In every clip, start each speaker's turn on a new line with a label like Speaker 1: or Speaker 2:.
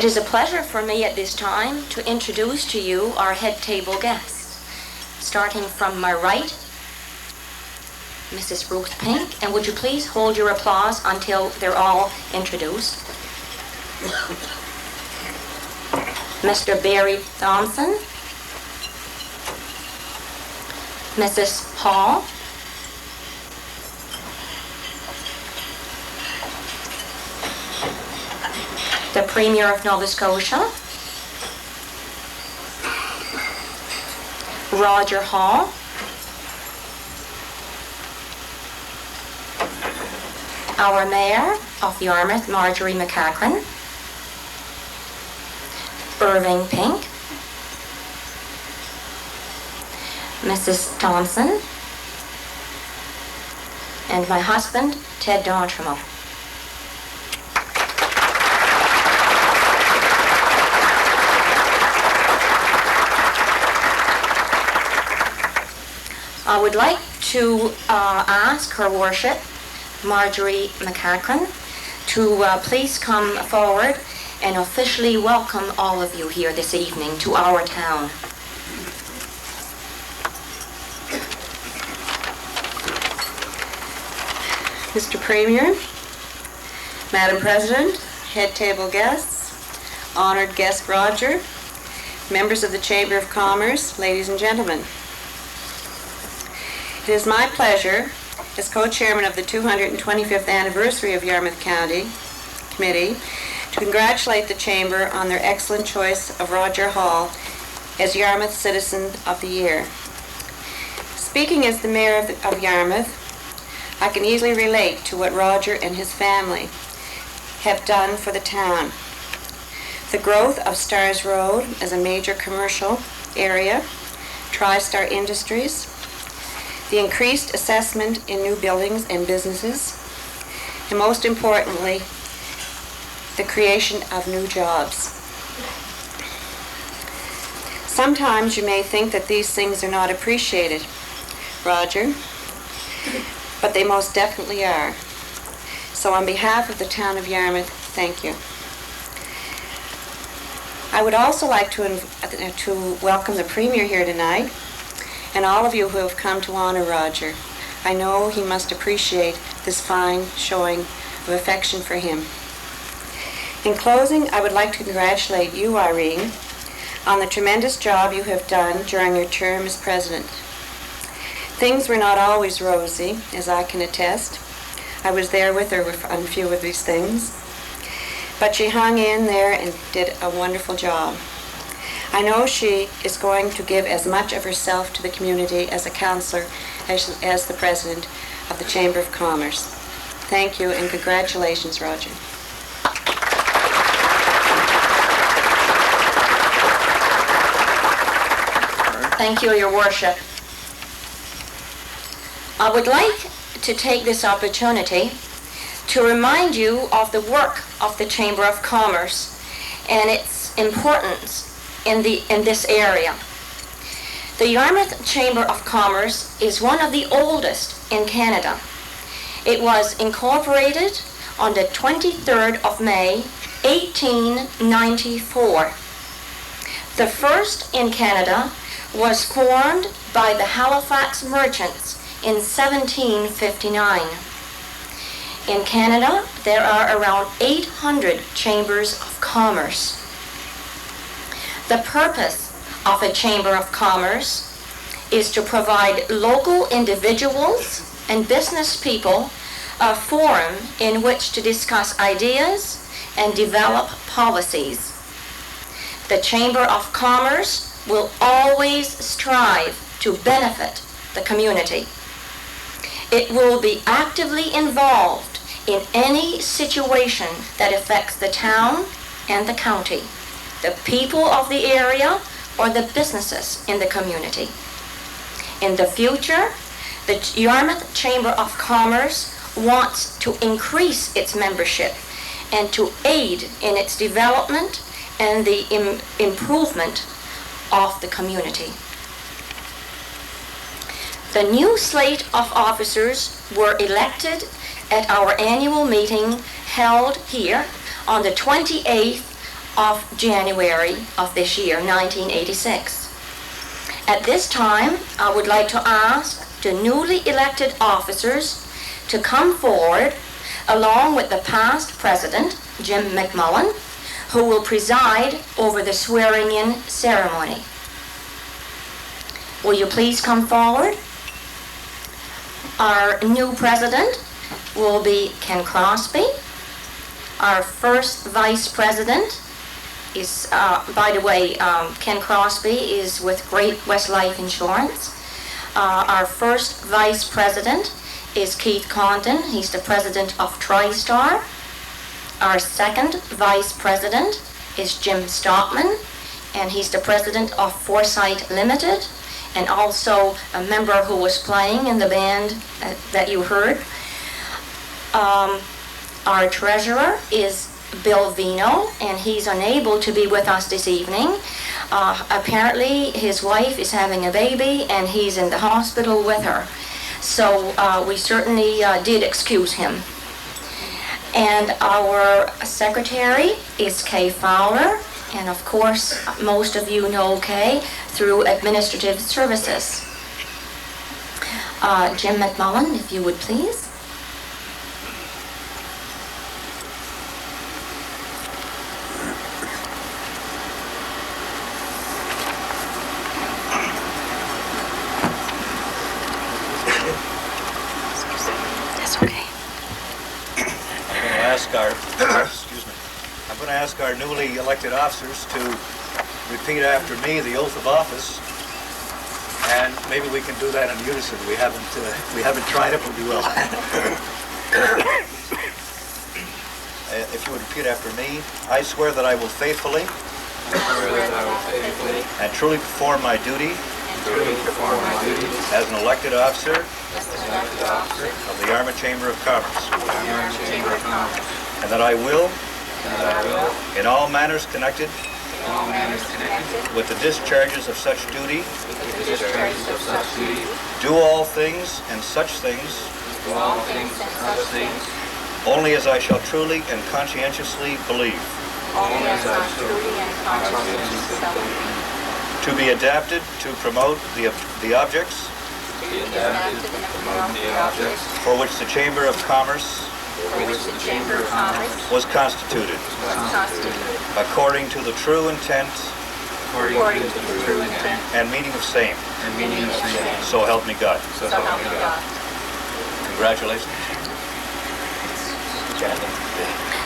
Speaker 1: It is a pleasure for me at this time to introduce to you our head table guests. Starting from my right, Mrs. Ruth Pink, and would you please hold your applause until they're all introduced. Mr. Barry Thompson, Mrs. Hall, the Premier of Nova Scotia, Roger Hall, our Mayor of Yarmouth, Marjorie McCachran, Irving Pink, Mrs. Thompson, and my husband, Ted D'Entremont. I would like to ask Her Worship, Marjorie McCachran, to please come forward and officially welcome all of you here this evening to our town.
Speaker 2: Mr. Premier, Madam President, head table guests, honored guest Roger, members of the Chamber of Commerce, ladies and gentlemen. It is my pleasure, as co-chairman of the 225th anniversary of Yarmouth County Committee, to congratulate the Chamber on their excellent choice of Roger Hall as Yarmouth Citizen of the Year. Speaking as the Mayor of Yarmouth, I can easily relate to what Roger and his family have done for the town. The growth of Stars Road as a major commercial area, TriStar Industries, the increased assessment in new buildings and businesses, and most importantly, the creation of new jobs. Sometimes you may think that these things are not appreciated, Roger, but they most definitely are. So on behalf of the town of Yarmouth, thank you. I would also like to welcome the Premier here tonight, and all of you who have come to honor Roger. I know he must appreciate this fine showing of affection for him. In closing, I would like to congratulate you, Irene, on the tremendous job you have done during your term as president. Things were not always rosy, as I can attest. I was there with her on a few of these things. But she hung in there and did a wonderful job. I know she is going to give as much of herself to the community as a councillor as the president of the Chamber of Commerce. Thank you and congratulations, Roger.
Speaker 1: Thank you, Your Worship. I would like to take this opportunity to remind you of the work of the Chamber of Commerce and its importance in this area. The Yarmouth Chamber of Commerce is one of the oldest in Canada. It was incorporated on the 23rd of May, 1894. The first in Canada was formed by the Halifax merchants in 1759. In Canada, there are around 800 chambers of commerce. The purpose of a Chamber of Commerce is to provide local individuals and business people a forum in which to discuss ideas and develop policies. The Chamber of Commerce will always strive to benefit the community. It will be actively involved in any situation that affects the town and the county, the people of the area, or the businesses in the community. In the future, the Yarmouth Chamber of Commerce wants to increase its membership and to aid in its development and the improvement of the community. The new slate of officers were elected at our annual meeting held here on the 28th of January of this year, 1986. At this time, I would like to ask the newly elected officers to come forward along with the past president, Jim McMullen, who will preside over the swearing-in ceremony. Will you please come forward? Our new president will be Ken Crosby. Our first vice president is, by the way, Ken Crosby is with Great West Life Insurance. Our first vice president is Keith Condon. He's the president of TriStar. Our second vice president is Jim Stockman, and he's the president of Foresight Limited, and also a member who was playing in the band that you heard. Our treasurer is Bill Vino, and he's unable to be with us this evening. Apparently his wife is having a baby and he's in the hospital with her. So we certainly did excuse him. And our secretary is Kay Fowler, and of course most of you know Kay through administrative services. Jim McMullen, if you would please.
Speaker 3: I'm going to ask our newly elected officers to repeat after me the oath of office, and maybe we can do that in unison. We haven't tried it, but we will. If you would repeat after me, I swear that I will faithfully and truly perform my duty as an elected officer of the Yarmouth Chamber of Commerce, and that I will, in all manners connected with the discharges of such duty, do all things and such things only as I shall truly and conscientiously believe, to be adapted to promote the objects for which the Chamber of Commerce was constituted, according to the true intent and meaning of same. So help me God. Congratulations.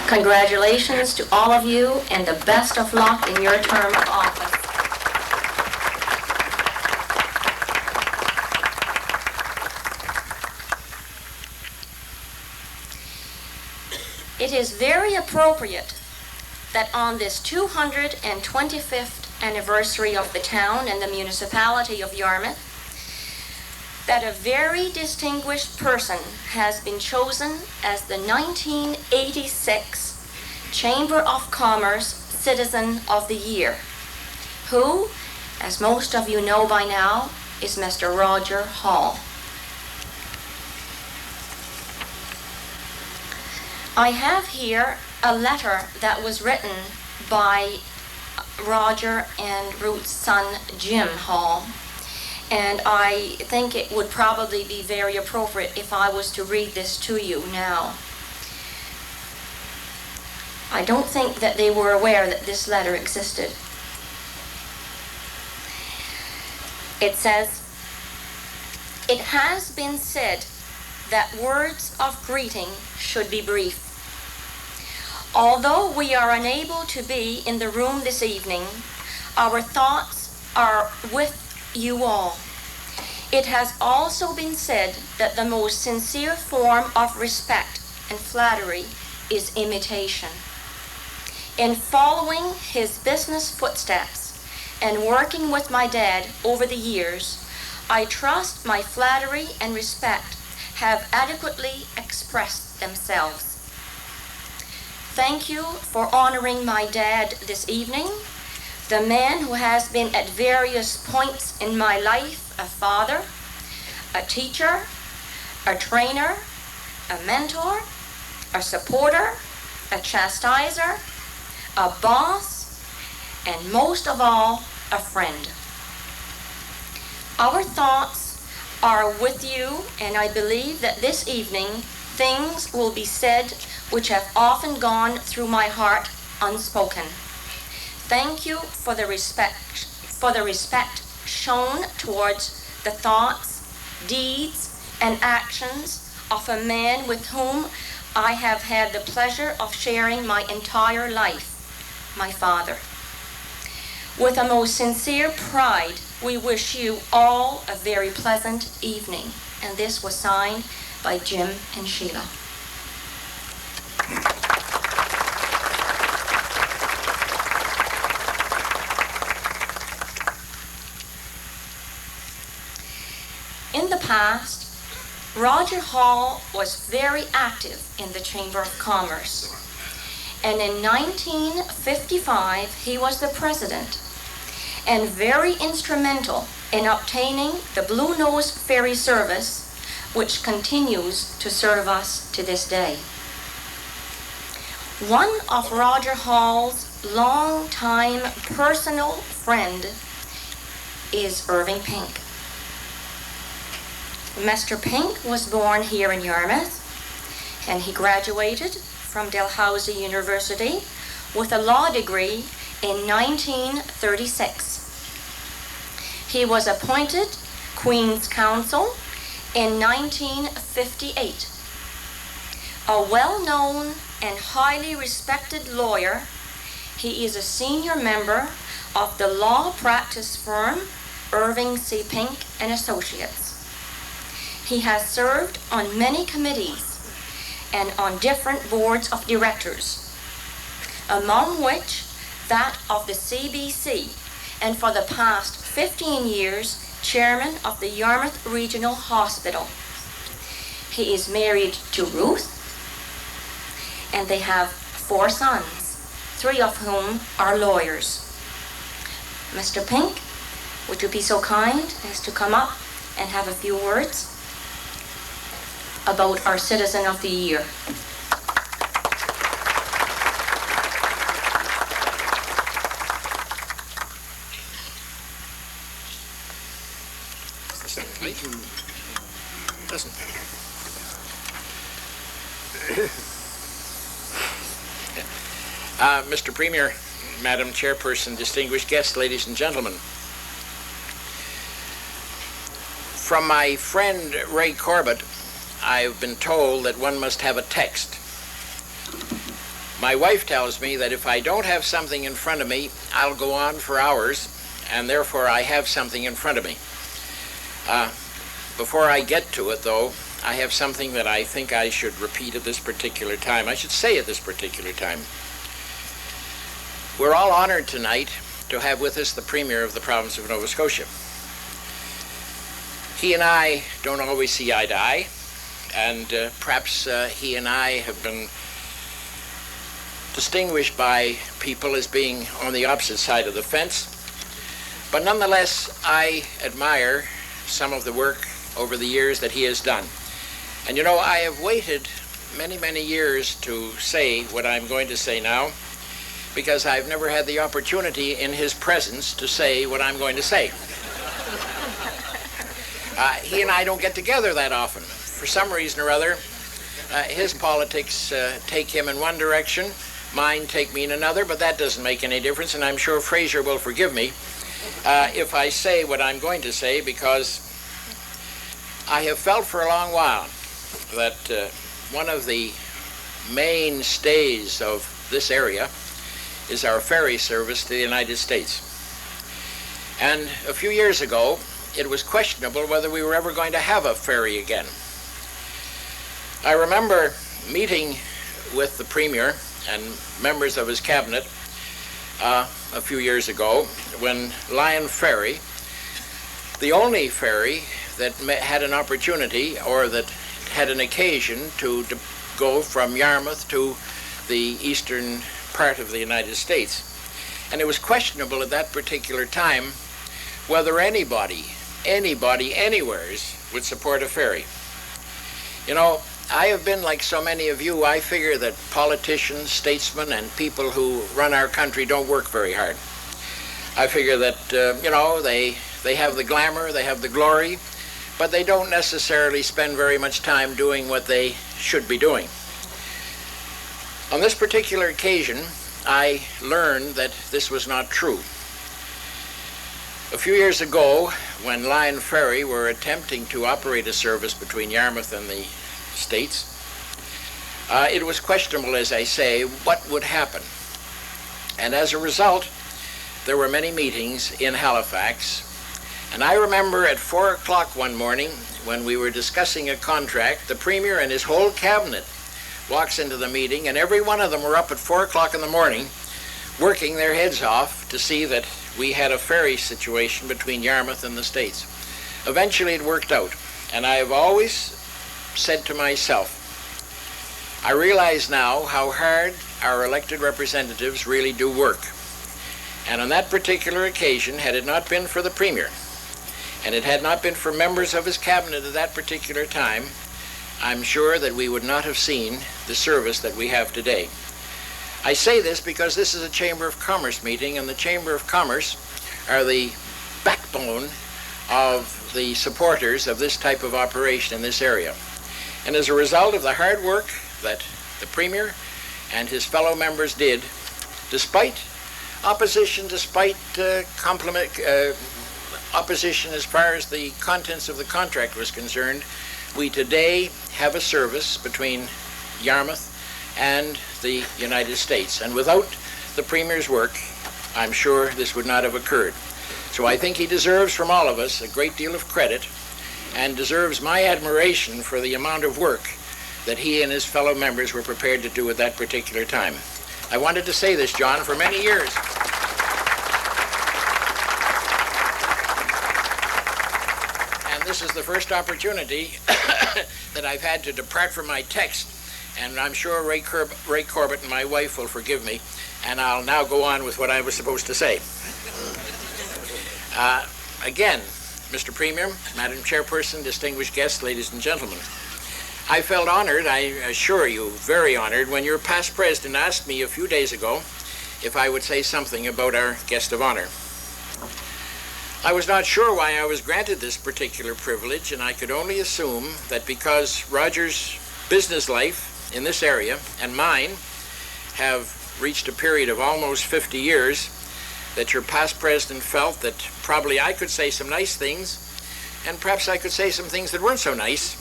Speaker 1: Congratulations to all of you, and the best of luck in your term of office. It is very appropriate that on this 225th anniversary of the town and the municipality of Yarmouth, that a very distinguished person has been chosen as the 1986 Chamber of Commerce Citizen of the Year, who, as most of you know by now, is Mr. Roger Hall. I have here a letter that was written by Roger and Ruth's son, Jim Hall, and I think it would probably be very appropriate if I was to read this to you now. I don't think that they were aware that this letter existed. It says, "It has been said that words of greeting should be brief. Although we are unable to be in the room this evening, our thoughts are with you all. It has also been said that the most sincere form of respect and flattery is imitation. In following his business footsteps and working with my dad over the years, I trust my flattery and respect have adequately expressed themselves. Thank you for honoring my dad this evening, the man who has been at various points in my life a father, a teacher, a trainer, a mentor, a supporter, a chastiser, a boss, and most of all, a friend. Our thoughts are with you, and I believe that this evening things will be said which have often gone through my heart unspoken. Thank you for the respect shown towards the thoughts, deeds, and actions of a man with whom I have had the pleasure of sharing my entire life, my father. With a most sincere pride, we wish you all a very pleasant evening. And this was signed by Jim and Sheila. In the past, Roger Hall was very active in the Chamber of Commerce. And in 1955, he was the president and very instrumental in obtaining the Blue Nose ferry service, which continues to serve us to this day. One of Roger Hall's longtime personal friend is Irving Pink. Mr. Pink was born here in Yarmouth, and he graduated from Dalhousie University with a law degree in 1936. He was appointed Queen's Counsel in 1958. A well-known and highly respected lawyer, he is a senior member of the law practice firm Irving C. Pink and Associates. He has served on many committees and on different boards of directors, among which that of the CBC, and for the past 15 years, chairman of the Yarmouth Regional Hospital. He is married to Ruth, and they have 4 sons, 3 of whom are lawyers. Mr. Pink, would you be so kind as to come up and have a few words about our Citizen of the Year?
Speaker 4: Listen. Mr. Premier, Madam Chairperson, distinguished guests, ladies and gentlemen. From my friend Ray Corbett, I've been told that one must have a text. My wife tells me that if I don't have something in front of me, I'll go on for hours, and therefore I have something in front of me. Before I get to it, though, I have something that I think I should repeat at this particular time. I should say at this particular time. We're all honored tonight to have with us the Premier of the province of Nova Scotia. He and I don't always see eye to eye, and perhaps he and I have been distinguished by people as being on the opposite side of the fence. But nonetheless, I admire some of the work over the years that he has done. And you know, I have waited many, many years to say what I'm going to say now, because I've never had the opportunity in his presence to say what I'm going to say. He and I don't get together that often. For some reason or other, his politics take him in one direction, mine take me in another, but that doesn't make any difference, and I'm sure Fraser will forgive me if I say what I'm going to say, because I have felt for a long while that one of the mainstays of this area is our ferry service to the United States. And a few years ago, it was questionable whether we were ever going to have a ferry again. I remember meeting with the Premier and members of his cabinet a few years ago when Lion Ferry, the only ferry that had an opportunity or that had an occasion to go from Yarmouth to the eastern part of the United States. And it was questionable at that particular time whether anybody, anywheres would support a ferry. You know, I have been like so many of you. I figure that politicians, statesmen, and people who run our country don't work very hard. I figure that, they have the glamour, they have the glory, but they don't necessarily spend very much time doing what they should be doing. On this particular occasion, I learned that this was not true. A few years ago, when Lion Ferry were attempting to operate a service between Yarmouth and the States, it was questionable, as I say, what would happen. And as a result, there were many meetings in Halifax. And I remember at 4 o'clock one morning, when we were discussing a contract, the Premier and his whole cabinet walks into the meeting, and every one of them were up at 4 o'clock in the morning working their heads off to see that we had a ferry situation between Yarmouth and the States. Eventually it worked out, and I have always said to myself, I realize now how hard our elected representatives really do work. And on that particular occasion, had it not been for the Premier, and it had not been for members of his cabinet at that particular time, I'm sure that we would not have seen the service that we have today. I say this because this is a Chamber of Commerce meeting, and the Chamber of Commerce are the backbone of the supporters of this type of operation in this area. And as a result of the hard work that the Premier and his fellow members did, despite opposition, despite opposition as far as the contents of the contract was concerned, we today have a service between Yarmouth and the United States. And without the Premier's work, I'm sure this would not have occurred. So I think he deserves from all of us a great deal of credit, and deserves my admiration for the amount of work that he and his fellow members were prepared to do at that particular time. I wanted to say this, John, for many years. And this is the first opportunity that I've had to depart from my text, and I'm sure Ray Corbett and my wife will forgive me, and I'll now go on with what I was supposed to say. Again, Mr. Premier, Madam Chairperson, distinguished guests, ladies and gentlemen, I felt honored, I assure you, very honored, when your past president asked me a few days ago if I would say something about our guest of honor. I was not sure why I was granted this particular privilege, and I could only assume that because Roger's business life in this area and mine have reached a period of almost 50 years, that your past president felt that probably I could say some nice things, and perhaps I could say some things that weren't so nice.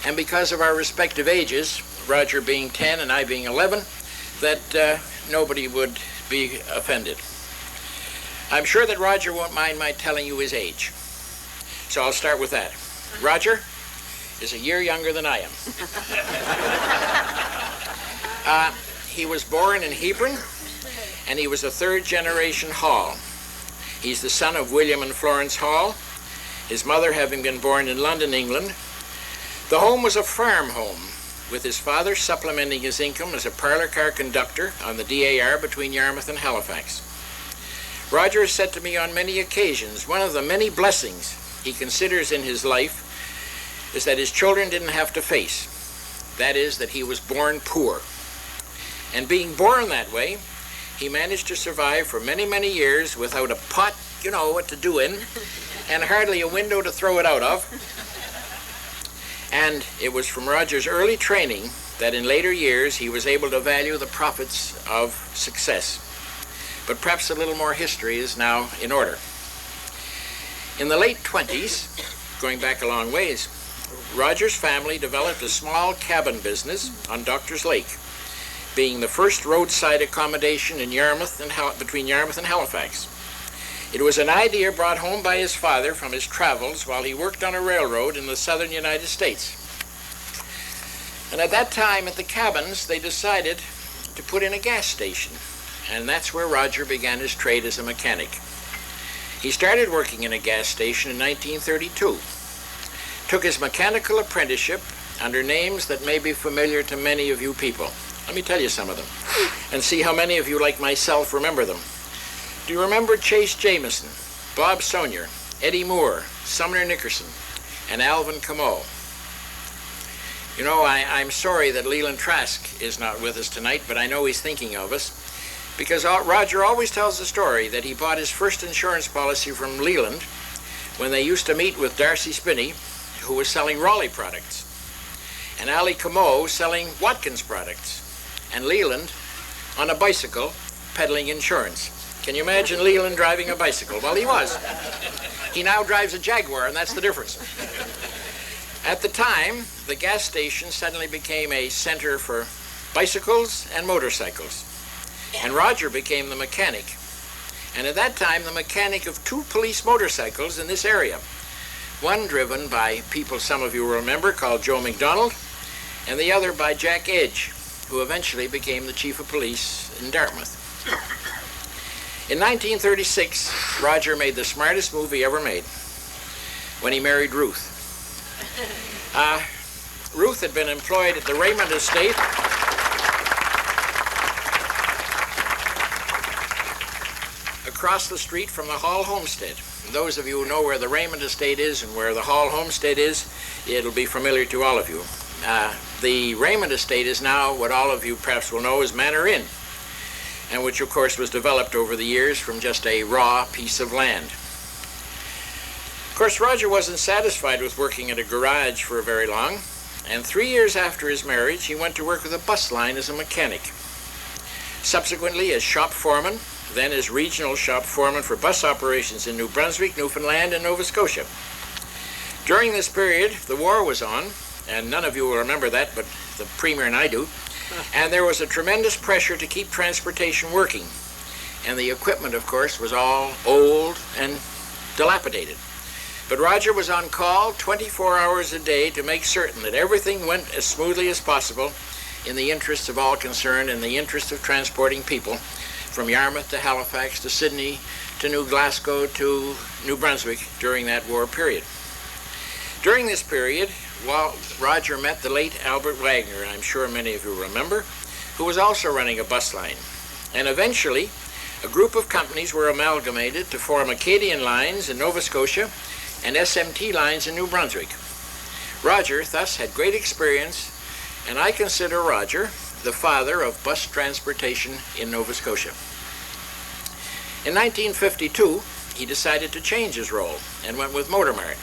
Speaker 4: And because of our respective ages, Roger being 10 and I being 11, that nobody would be offended. I'm sure that Roger won't mind my telling you his age. So I'll start with that. Roger is a year younger than I am. He was born in Hebron, and he was a third-generation Hall. He's the son of William and Florence Hall, his mother having been born in London, England. The home was a farm home, with his father supplementing his income as a parlor car conductor on the DAR between Yarmouth and Halifax. Roger has said to me on many occasions, one of the many blessings he considers in his life is that his children didn't have to face. That is, that he was born poor. And being born that way, he managed to survive for many, many years without a pot, you know, what to do in, and hardly a window to throw it out of. And it was from Roger's early training that in later years he was able to value the profits of success. But perhaps a little more history is now in order. In the late 20s, going back a long ways, Roger's family developed a small cabin business on Doctor's Lake, being the first roadside accommodation in Yarmouth and between Yarmouth and Halifax. It was an idea brought home by his father from his travels while he worked on a railroad in the southern United States. And at that time at the cabins, they decided to put in a gas station, and that's where Roger began his trade as a mechanic. He started working in a gas station in 1932, took his mechanical apprenticeship under names that may be familiar to many of you people. Let me tell you some of them, and see how many of you, like myself, remember them. Do you remember Chase Jameson, Bob Sonier, Eddie Moore, Sumner Nickerson, and Alvin Comeau? You know, I'm sorry that Leland Trask is not with us tonight, but I know he's thinking of us. because Roger always tells the story that he bought his first insurance policy from Leland when they used to meet with Darcy Spinney, who was selling Raleigh products, and Ali Comeau selling Watkins products, and Leland on a bicycle peddling insurance. Can you imagine Leland driving a bicycle? Well, he was. He now drives a Jaguar, and that's the difference. At the time, the gas station suddenly became a center for bicycles and motorcycles, and Roger became the mechanic. And at that time, the mechanic of 2 police motorcycles in this area. One driven by people some of you will remember called Joe McDonald, and the other by Jack Edge, who eventually became the chief of police in Dartmouth. In 1936, Roger made the smartest move he ever made when he married Ruth. Ruth had been employed at the Raymond estate across the street from the Hall homestead. Those of you who know where the Raymond estate is and where the Hall homestead is, it'll be familiar to all of you. The Raymond estate is now what all of you perhaps will know as Manor Inn, and which of course was developed over the years from just a raw piece of land. Of course, Roger wasn't satisfied with working at a garage for very long, and 3 years after his marriage, he went to work with a bus line as a mechanic. Subsequently, as shop foreman, then as regional shop foreman for bus operations in New Brunswick, Newfoundland, and Nova Scotia. During this period, the war was on, and none of you will remember that, but the Premier and I do, and there was a tremendous pressure to keep transportation working. And the equipment, of course, was all old and dilapidated. But Roger was on call 24 hours a day to make certain that everything went as smoothly as possible in the interests of all concerned, in the interest of transporting people from Yarmouth to Halifax to Sydney to New Glasgow to New Brunswick during that war period. During this period, while Roger met the late Albert Wagner, and I'm sure many of you remember, who was also running a bus line. And eventually, a group of companies were amalgamated to form Acadian Lines in Nova Scotia and SMT Lines in New Brunswick. Roger thus had great experience, and I consider Roger the father of bus transportation in Nova Scotia. In 1952, he decided to change his role and went with Motormart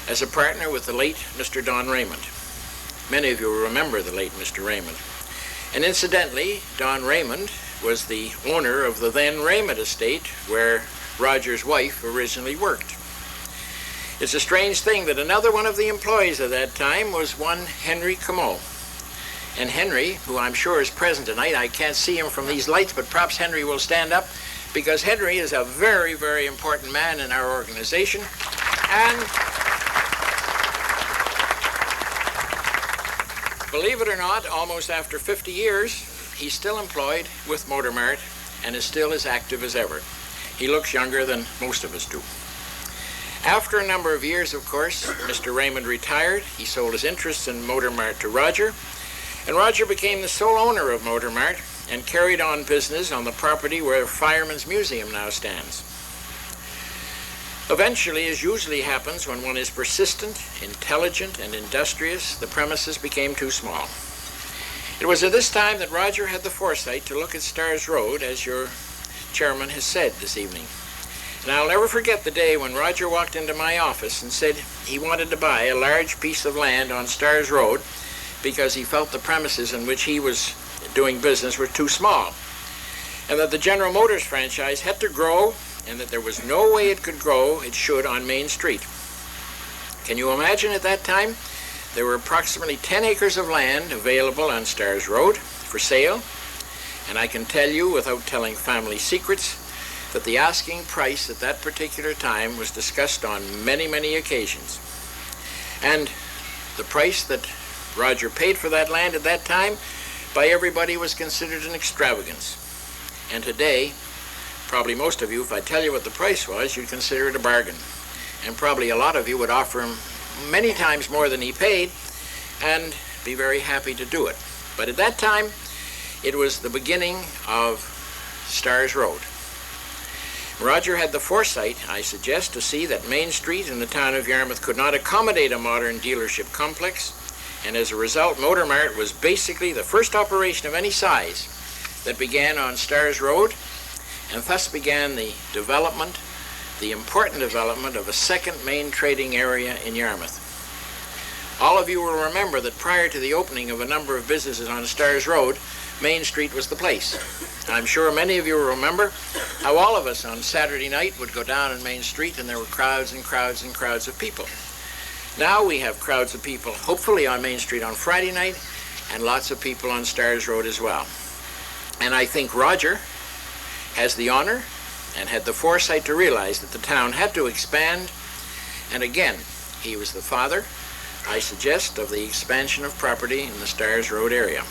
Speaker 4: as a partner with the late Mr. Don Raymond. Many of you will remember the late Mr. Raymond. And incidentally, Don Raymond was the owner of the then Raymond estate where Roger's wife originally worked. It's a strange thing that another one of the employees at that time was one Henry Comeau. And Henry, who I'm sure is present tonight, I can't see him from these lights, but perhaps Henry will stand up, because Henry is a very, very important man in our organization. And believe it or not, almost after 50 years, he's still employed with Motormart and is still as active as ever. He looks younger than most of us do. After a number of years, of course, Mr. Raymond retired. He sold his interests in Motormart to Roger, and Roger became the sole owner of Motormart and carried on business on the property where Fireman's Museum now stands. Eventually, as usually happens when one is persistent, intelligent, and industrious, the premises became too small. It was at this time that Roger had the foresight to look at Stars Road, as your chairman has said this evening. And I'll never forget the day when Roger walked into my office and said he wanted to buy a large piece of land on Stars Road because he felt the premises in which he was doing business were too small, and that the General Motors franchise had to grow, and that there was no way it could grow, it should, on Main Street. Can you imagine at that time? There were approximately 10 acres of land available on Stars Road for sale, and I can tell you, without telling family secrets, that the asking price at that particular time was discussed on many, many occasions. And the price that Roger paid for that land at that time by everybody was considered an extravagance. And today, probably most of you, if I tell you what the price was, you'd consider it a bargain. And probably a lot of you would offer him many times more than he paid and be very happy to do it. But at that time, it was the beginning of Stars Road. Roger had the foresight, I suggest, to see that Main Street in the town of Yarmouth could not accommodate a modern dealership complex, and as a result, Motormart was basically the first operation of any size that began on Stars Road, and thus began the development, the important development of a second main trading area in Yarmouth. All of you will remember that prior to the opening of a number of businesses on Stars Road, Main Street was the place. I'm sure many of you will remember how all of us on Saturday night would go down on Main Street and there were crowds and crowds and crowds of people. Now we have crowds of people, hopefully on Main Street on Friday night, and lots of people on Stars Road as well. And I think Roger has the honor and had the foresight to realize that the town had to expand, and again, he was the father, I suggest, of the expansion of property in the Stars Road area.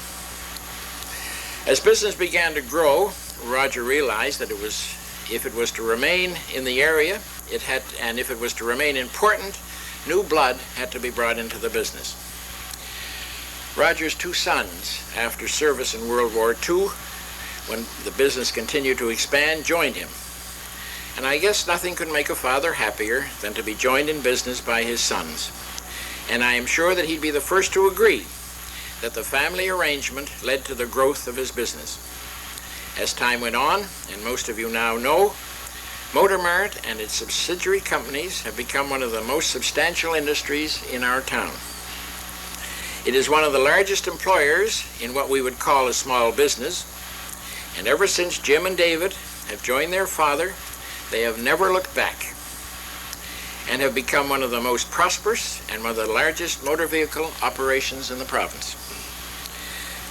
Speaker 4: As business began to grow, Roger realized that if it was to remain in the area, and if it was to remain important, new blood had to be brought into the business. Roger's two sons, after service in World War II, when the business continued to expand, joined him. And I guess nothing could make a father happier than to be joined in business by his sons. And I am sure that he'd be the first to agree that the family arrangement led to the growth of his business. As time went on, and most of you now know, Motor Mart and its subsidiary companies have become one of the most substantial industries in our town. It is one of the largest employers in what we would call a small business, and ever since Jim and David have joined their father, they have never looked back and have become one of the most prosperous and one of the largest motor vehicle operations in the province.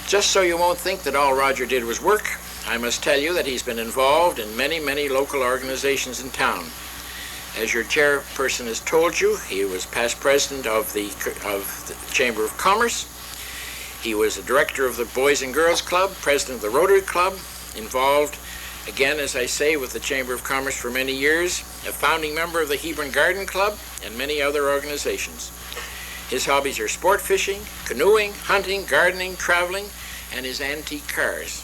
Speaker 4: Just so you won't think that all Roger did was work, I must tell you that he's been involved in many, many local organizations in town. As your chairperson has told you, he was past president of the Chamber of Commerce. He was a director of the Boys and Girls Club, president of the Rotary Club, involved, again, as I say, with the Chamber of Commerce for many years, a founding member of the Hebron Garden Club, and many other organizations. His hobbies are sport fishing, canoeing, hunting, gardening, traveling, and his antique cars.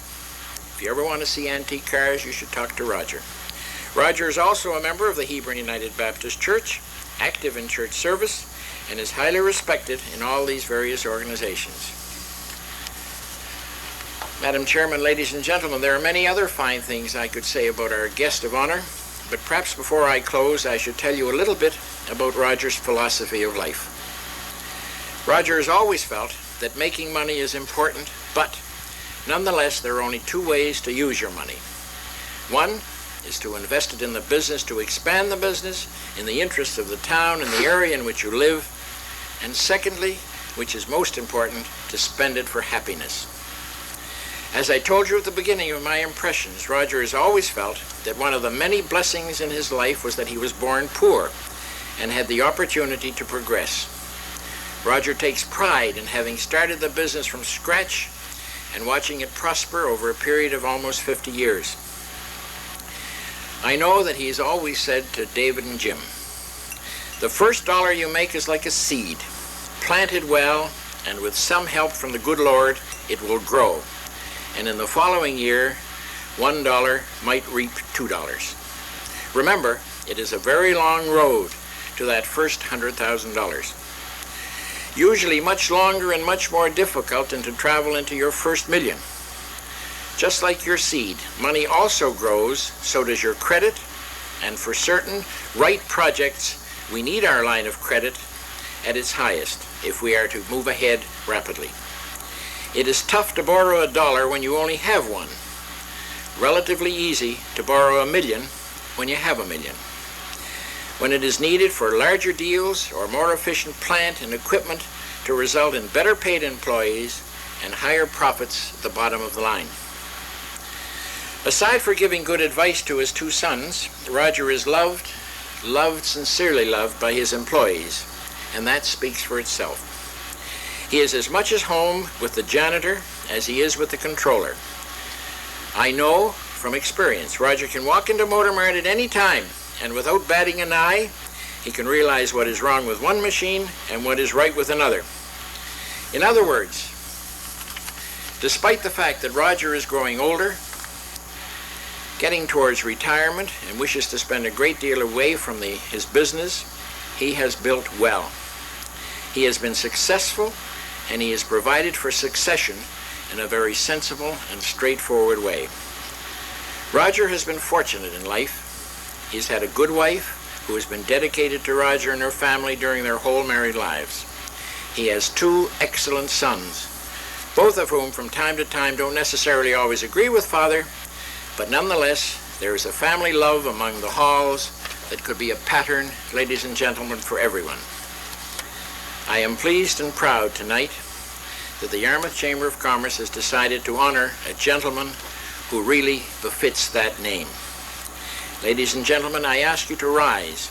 Speaker 4: If you ever want to see antique cars, you should talk to Roger. Roger is also a member of the Hebron United Baptist Church, active in church service, and is highly respected in all these various organizations. Madam Chairman, ladies and gentlemen, there are many other fine things I could say about our guest of honor, but perhaps before I close, I should tell you a little bit about Roger's philosophy of life. Roger has always felt that making money is important, but nonetheless, there are only two ways to use your money. One is to invest it in the business, to expand the business in the interests of the town and the area in which you live. And secondly, which is most important, to spend it for happiness. As I told you at the beginning of my impressions, Roger has always felt that one of the many blessings in his life was that he was born poor and had the opportunity to progress. Roger takes pride in having started the business from scratch and watching it prosper over a period of almost 50 years. I know that he has always said to David and Jim, the first dollar you make is like a seed, planted well, and with some help from the good Lord, it will grow. And in the following year, $1 might reap $2. Remember, it is a very long road to that first $100,000. Usually much longer and much more difficult than to travel into your first million. Just like your seed, money also grows, so does your credit, and for certain right projects, we need our line of credit at its highest if we are to move ahead rapidly. It is tough to borrow $1 when you only have one. Relatively easy to borrow $1 million when you have $1 million. When it is needed for larger deals or more efficient plant and equipment to result in better paid employees and higher profits at the bottom of the line. Aside for giving good advice to his two sons, Roger is loved, sincerely loved by his employees, and that speaks for itself. He is as much at home with the janitor as he is with the controller. I know from experience, Roger can walk into Motor Mart at any time, and without batting an eye, he can realize what is wrong with one machine and what is right with another. In other words, despite the fact that Roger is growing older, getting towards retirement, and wishes to spend a great deal away from his business, he has built well. He has been successful, and he has provided for succession in a very sensible and straightforward way. Roger has been fortunate in life. He's had a good wife who has been dedicated to Roger and her family during their whole married lives. He has 2 excellent sons, both of whom from time to time don't necessarily always agree with Father, but nonetheless there is a family love among the Halls that could be a pattern, ladies and gentlemen, for everyone. I am pleased and proud tonight that the Yarmouth Chamber of Commerce has decided to honor a gentleman who really befits that name. Ladies and gentlemen, I ask you to rise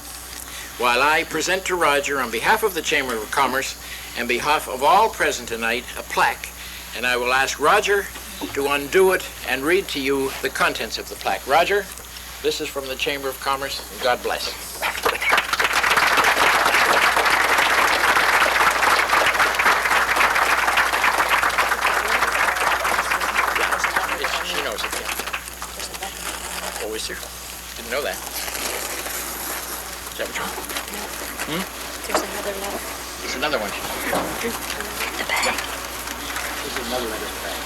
Speaker 4: while I present to Roger, on behalf of the Chamber of Commerce and behalf of all present tonight, a plaque. And I will ask Roger to undo it and read to you the contents of the plaque. Roger, this is from the Chamber of Commerce, and God bless. She knows it, yeah. Oh, is there? Didn't know that. Is that what you want?
Speaker 1: There's another letter.
Speaker 4: There's another one.
Speaker 1: The bag.
Speaker 4: There's another letter in the bag.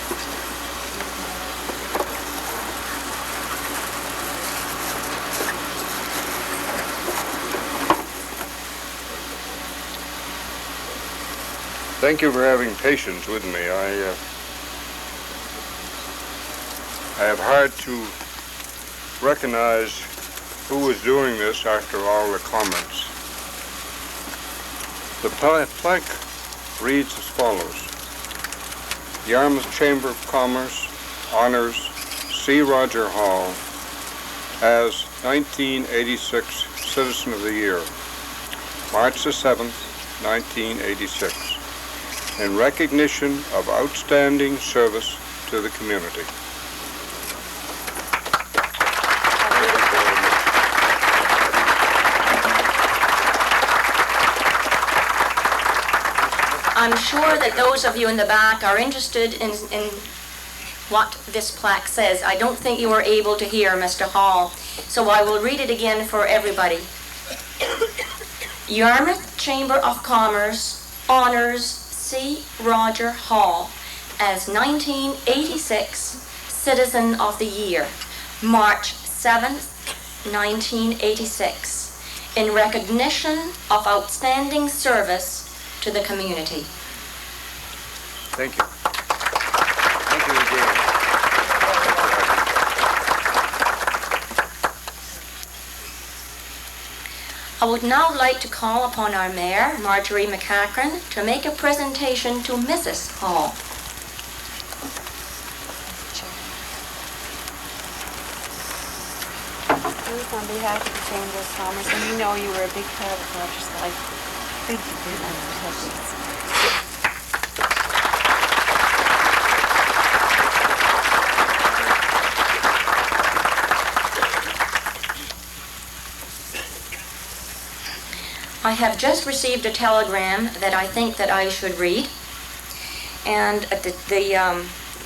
Speaker 5: Thank you for having patience with me. I have hard to recognize who was doing this after all the comments. The plaque reads as follows. Yarmouth Chamber of Commerce honors C. Roger Hall as 1986 Citizen of the Year, March the 7th, 1986, in recognition of outstanding service to the community.
Speaker 1: I'm sure that those of you in the back are interested in what this plaque says. I don't think you were able to hear Mr. Hall, so I will read it again for everybody. Yarmouth Chamber of Commerce honors C. Roger Hall as 1986 Citizen of the Year, March 7th, 1986, in recognition of outstanding service to the community.
Speaker 5: Thank you. Thank you again.
Speaker 1: I would now like to call upon our Mayor, Marjorie McCachran, to make a presentation to Mrs. Hall.
Speaker 2: Ruth, on behalf of the Chamber of Commerce, and you know you were a big part of Roger's life. Thank you for your attendance.
Speaker 1: I have just received a telegram that I think that I should read. And the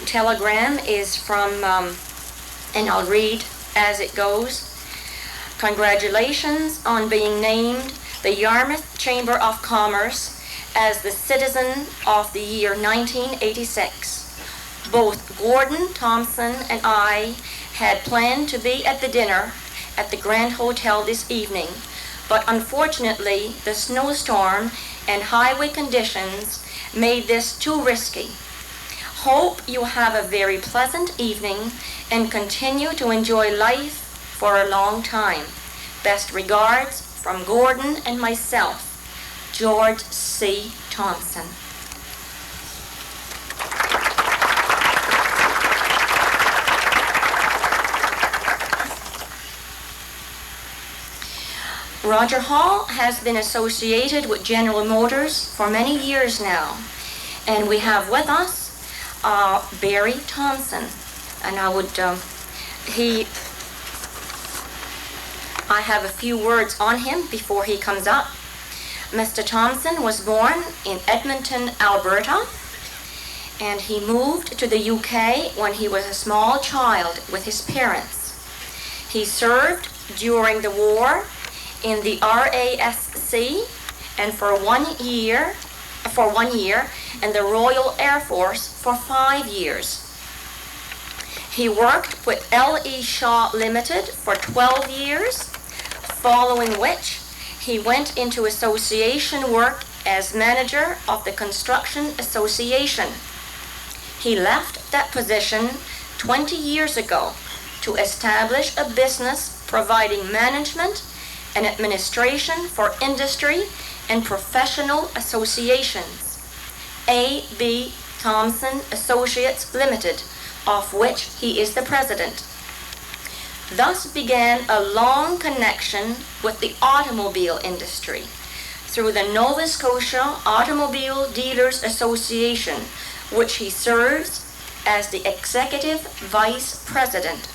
Speaker 1: telegram is from, and I'll read as it goes. Congratulations on being named the Yarmouth Chamber of Commerce as the Citizen of the Year 1986. Both Gordon Thompson and I had planned to be at the dinner at the Grand Hotel this evening, but unfortunately the snowstorm and highway conditions made this too risky. Hope you have a very pleasant evening and continue to enjoy life for a long time. Best regards from Gordon and myself, George C. Thompson. Roger Hall has been associated with General Motors for many years now, and we have with us Barry Thompson, and I have a few words on him before he comes up. Mr. Thompson was born in Edmonton, Alberta, and he moved to the UK when he was a small child with his parents. He served during the war in the RASC, and for for 1 year and the Royal Air Force for 5 years. He worked with L.E. Shaw Limited for 12 years, following which he went into association work as manager of the Construction Association. He left that position 20 years ago to establish a business providing management and administration for industry and professional associations, A.B. Thompson Associates Limited, of which he is the president. Thus began a long connection with the automobile industry through the Nova Scotia Automobile Dealers Association, which he serves as the executive vice president.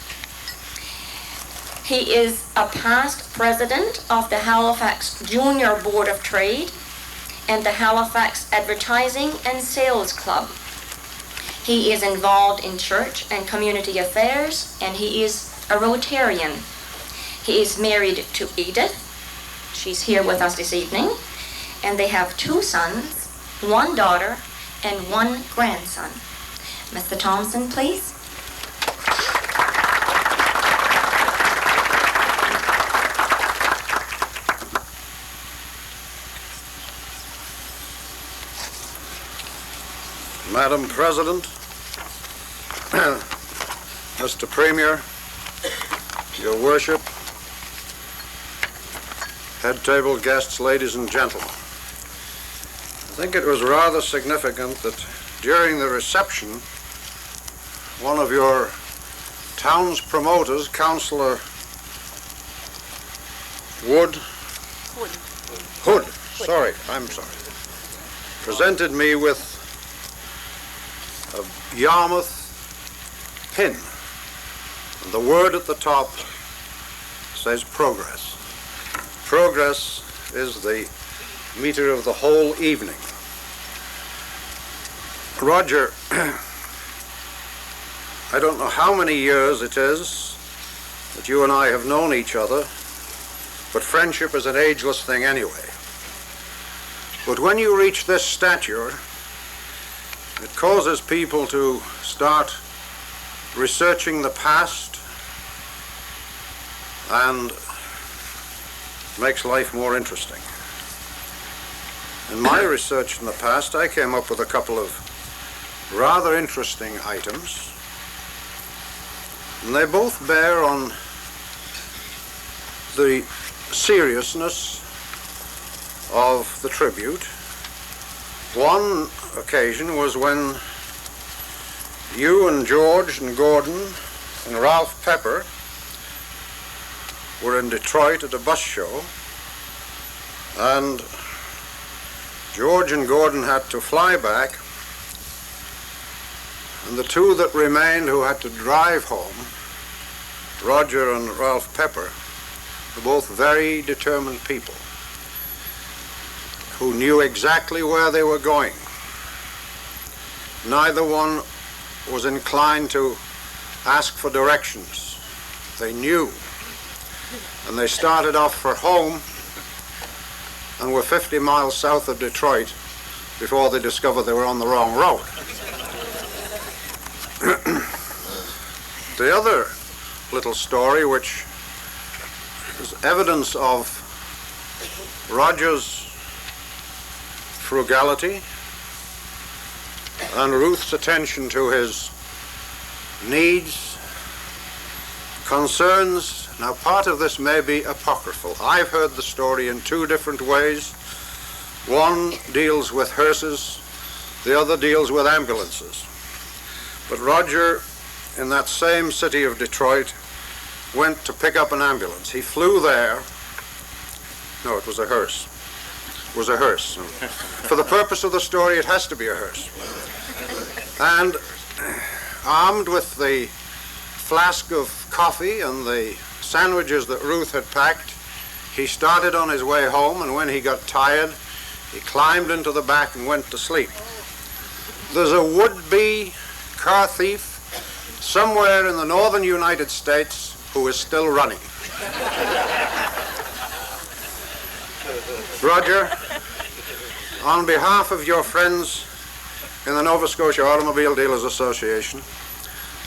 Speaker 1: He is a past president of the Halifax Junior Board of Trade and the Halifax Advertising and Sales Club. He is involved in church and community affairs, and he is a Rotarian. He is married to Edith. She's here with us this evening. And they have 2 sons, 1 daughter, and 1 grandson. Mr. Thompson, please.
Speaker 6: Madam President, Mr. Premier, Your Worship, head table guests, ladies and gentlemen. I think it was rather significant that during the reception, one of your town's promoters, Councillor Hood, presented me with a Yarmouth pin. And the word at the top says progress. Progress is the meter of the whole evening. Roger, I don't know how many years it is that you and I have known each other, but friendship is an ageless thing anyway. But when you reach this stature, it causes people to start researching the past and makes life more interesting. In my research in the past, I came up with a couple of rather interesting items, and they both bear on the seriousness of the tribute. One occasion was when you and George and Gordon and Ralph Pepper were in Detroit at a bus show, and George and Gordon had to fly back, and the 2 that remained who had to drive home, Roger and Ralph Pepper, were both very determined people who knew exactly where they were going. Neither one was inclined to ask for directions. They knew. And they started off for home and were 50 miles south of Detroit before they discovered they were on the wrong road. The other little story, which is evidence of Roger's frugality and Ruth's attention to his needs, concerns, now part of this may be apocryphal. I've heard the story in 2 different ways. One deals with hearses, the other deals with ambulances. But Roger, in that same city of Detroit, went to pick up an ambulance. He flew there. No, it was a hearse. It was a hearse. For the purpose of the story, it has to be a hearse. And armed with the flask of coffee and the sandwiches that Ruth had packed, he started on his way home, and when he got tired, he climbed into the back and went to sleep. There's a would-be car thief somewhere in the northern United States who is still running. On behalf of your friends in the Nova Scotia Automobile Dealers Association,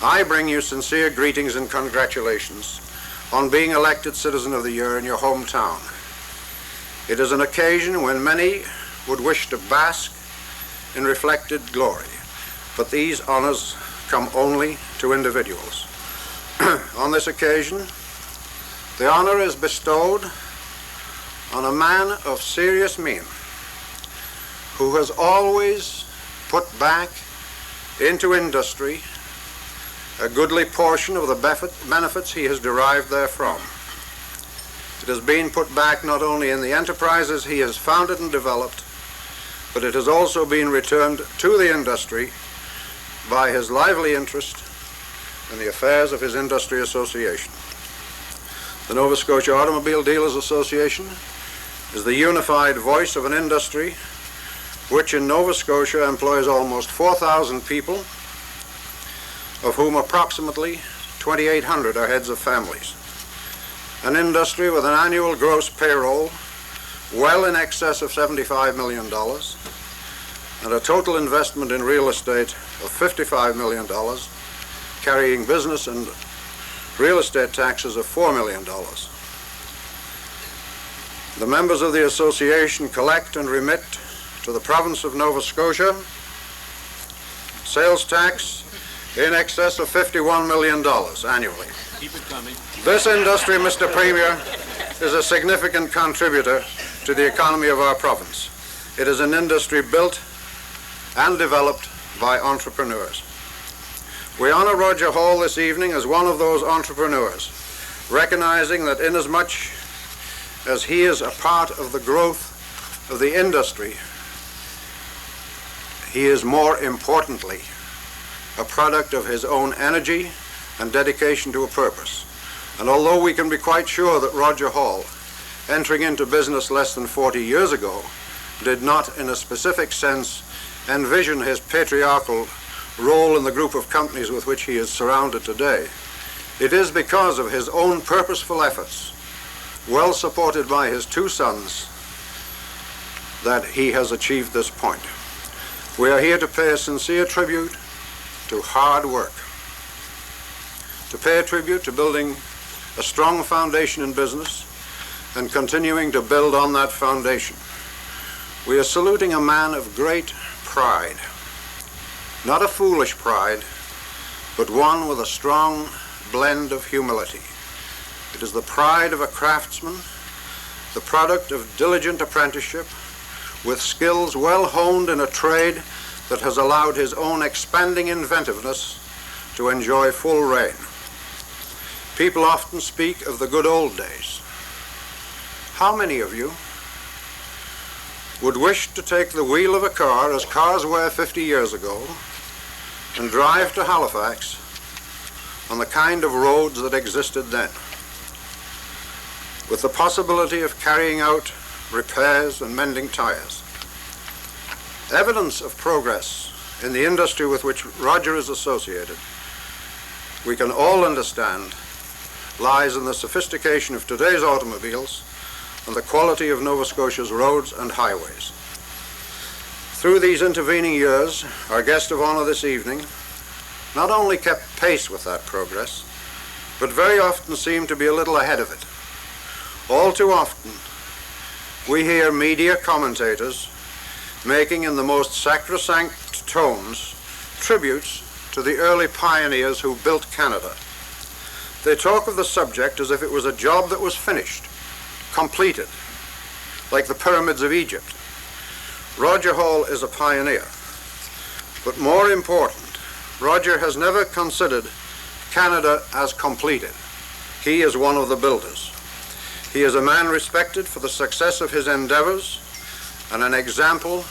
Speaker 6: I bring you sincere greetings and congratulations on being elected Citizen of the Year in your hometown. It is an occasion when many would wish to bask in reflected glory, but these honors come only to individuals. On this occasion, the honor is bestowed on a man of serious mien who has always put back into industry a goodly portion of the benefits he has derived therefrom. It has been put back not only in the enterprises he has founded and developed, but it has also been returned to the industry by his lively interest in the affairs of his industry association. The Nova Scotia Automobile Dealers Association is the unified voice of an industry which in Nova Scotia employs almost 4,000 people, of whom approximately 2,800 are heads of families. An industry with an annual gross payroll well in excess of $75 million and a total investment in real estate of $55 million, carrying business and real estate taxes of $4 million. The members of the association collect and remit to the province of Nova Scotia sales tax in excess of $51 million annually.
Speaker 4: Keep it coming.
Speaker 6: This industry, Mr. Premier, is a significant contributor to the economy of our province. It is an industry built and developed by entrepreneurs. We honor Roger Hall this evening as one of those entrepreneurs, recognizing that inasmuch as he is a part of the growth of the industry, he is more importantly a product of his own energy and dedication to a purpose. And although we can be quite sure that Roger Hall, entering into business less than 40 years ago, did not in a specific sense envision his patriarchal role in the group of companies with which he is surrounded today, it is because of his own purposeful efforts, well supported by his two sons, that he has achieved this point. We are here to pay a sincere tribute to hard work, to pay a tribute to building a strong foundation in business and continuing to build on that foundation. We are saluting a man of great pride, not a foolish pride, but one with a strong blend of humility. It is the pride of a craftsman, the product of diligent apprenticeship, with skills well honed in a trade that has allowed his own expanding inventiveness to enjoy full reign. People often speak of the good old days. How many of you would wish to take the wheel of a car, as cars were 50 years ago, and drive to Halifax on the kind of roads that existed then, with the possibility of carrying out repairs and mending tires? Evidence of progress in the industry with which Roger is associated, we can all understand, lies in the sophistication of today's automobiles and the quality of Nova Scotia's roads and highways. Through these intervening years, our guest of honor this evening not only kept pace with that progress, but very often seemed to be a little ahead of it. All too often, we hear media commentators making in the most sacrosanct tones tributes to the early pioneers who built Canada. They talk of the subject as if it was a job that was finished, completed, like the pyramids of Egypt. Roger Hall is a pioneer, but more important, Roger has never considered Canada as completed. He is one of the builders. He is a man respected for the success of his endeavors and an example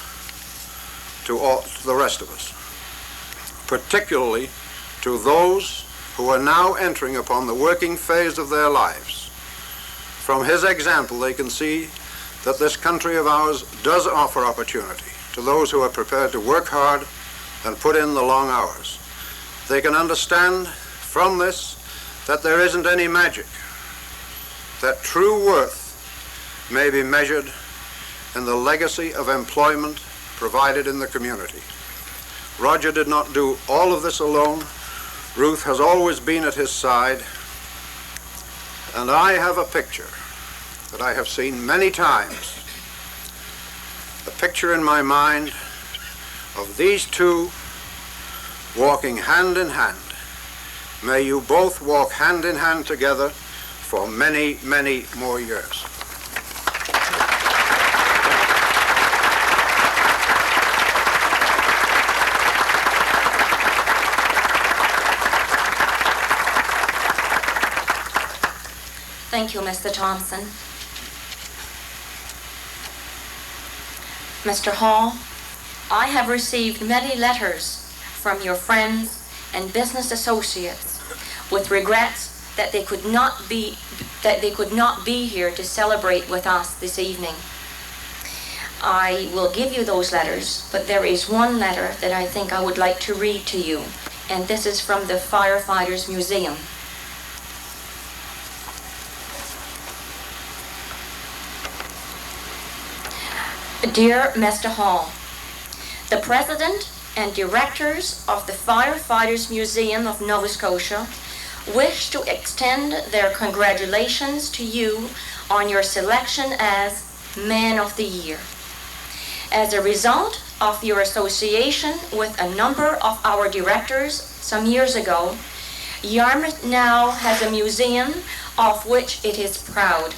Speaker 6: to the rest of us, particularly to those who are now entering upon the working phase of their lives. From his example, they can see that this country of ours does offer opportunity to those who are prepared to work hard and put in the long hours. They can understand from this that there isn't any magic, that true worth may be measured and the legacy of employment provided in the community. Roger did not do all of this alone. Ruth has always been at his side, and I have a picture that I have seen many times, a picture in my mind of these two walking hand in hand. May you both walk hand in hand together for many, many more years.
Speaker 1: Thank you, Mr. Thompson. Mr. Hall, I have received many letters from your friends and business associates with regrets that they could not be here to celebrate with us this evening. I will give you those letters, but there is one letter that I think I would like to read to you, and this is from the Firefighters Museum. Dear Mr. Hall, the President and Directors of the Firefighters Museum of Nova Scotia wish to extend their congratulations to you on your selection as Man of the Year. As a result of your association with a number of our directors some years ago, Yarmouth now has a museum of which it is proud.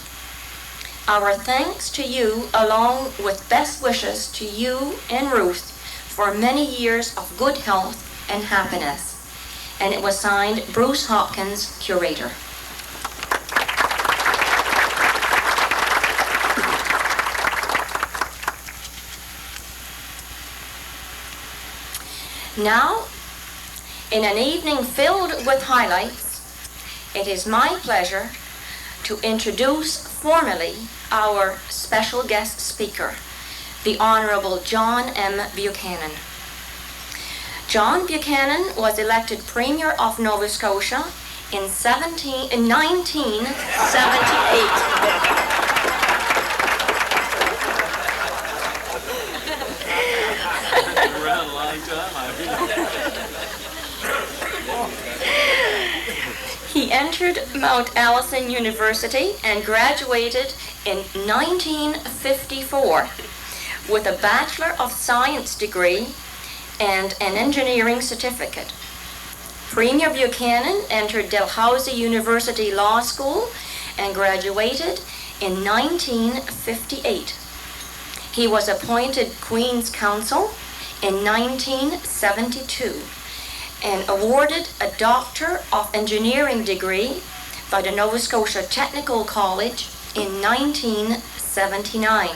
Speaker 1: Our thanks to you, along with best wishes to you and Ruth for many years of good health and happiness. And it was signed Bruce Hopkins, Curator. Now, in an evening filled with highlights, it is my pleasure to introduce formally our special guest speaker, the Honorable John M. Buchanan. John Buchanan was elected Premier of Nova Scotia in 1917. He entered Mount Allison University and graduated in 1954 with a Bachelor of Science degree and an engineering certificate. Premier Buchanan entered Dalhousie University Law School and graduated in 1958. He was appointed Queen's Counsel in 1972 and awarded a Doctor of Engineering degree by the Nova Scotia Technical College in 1979.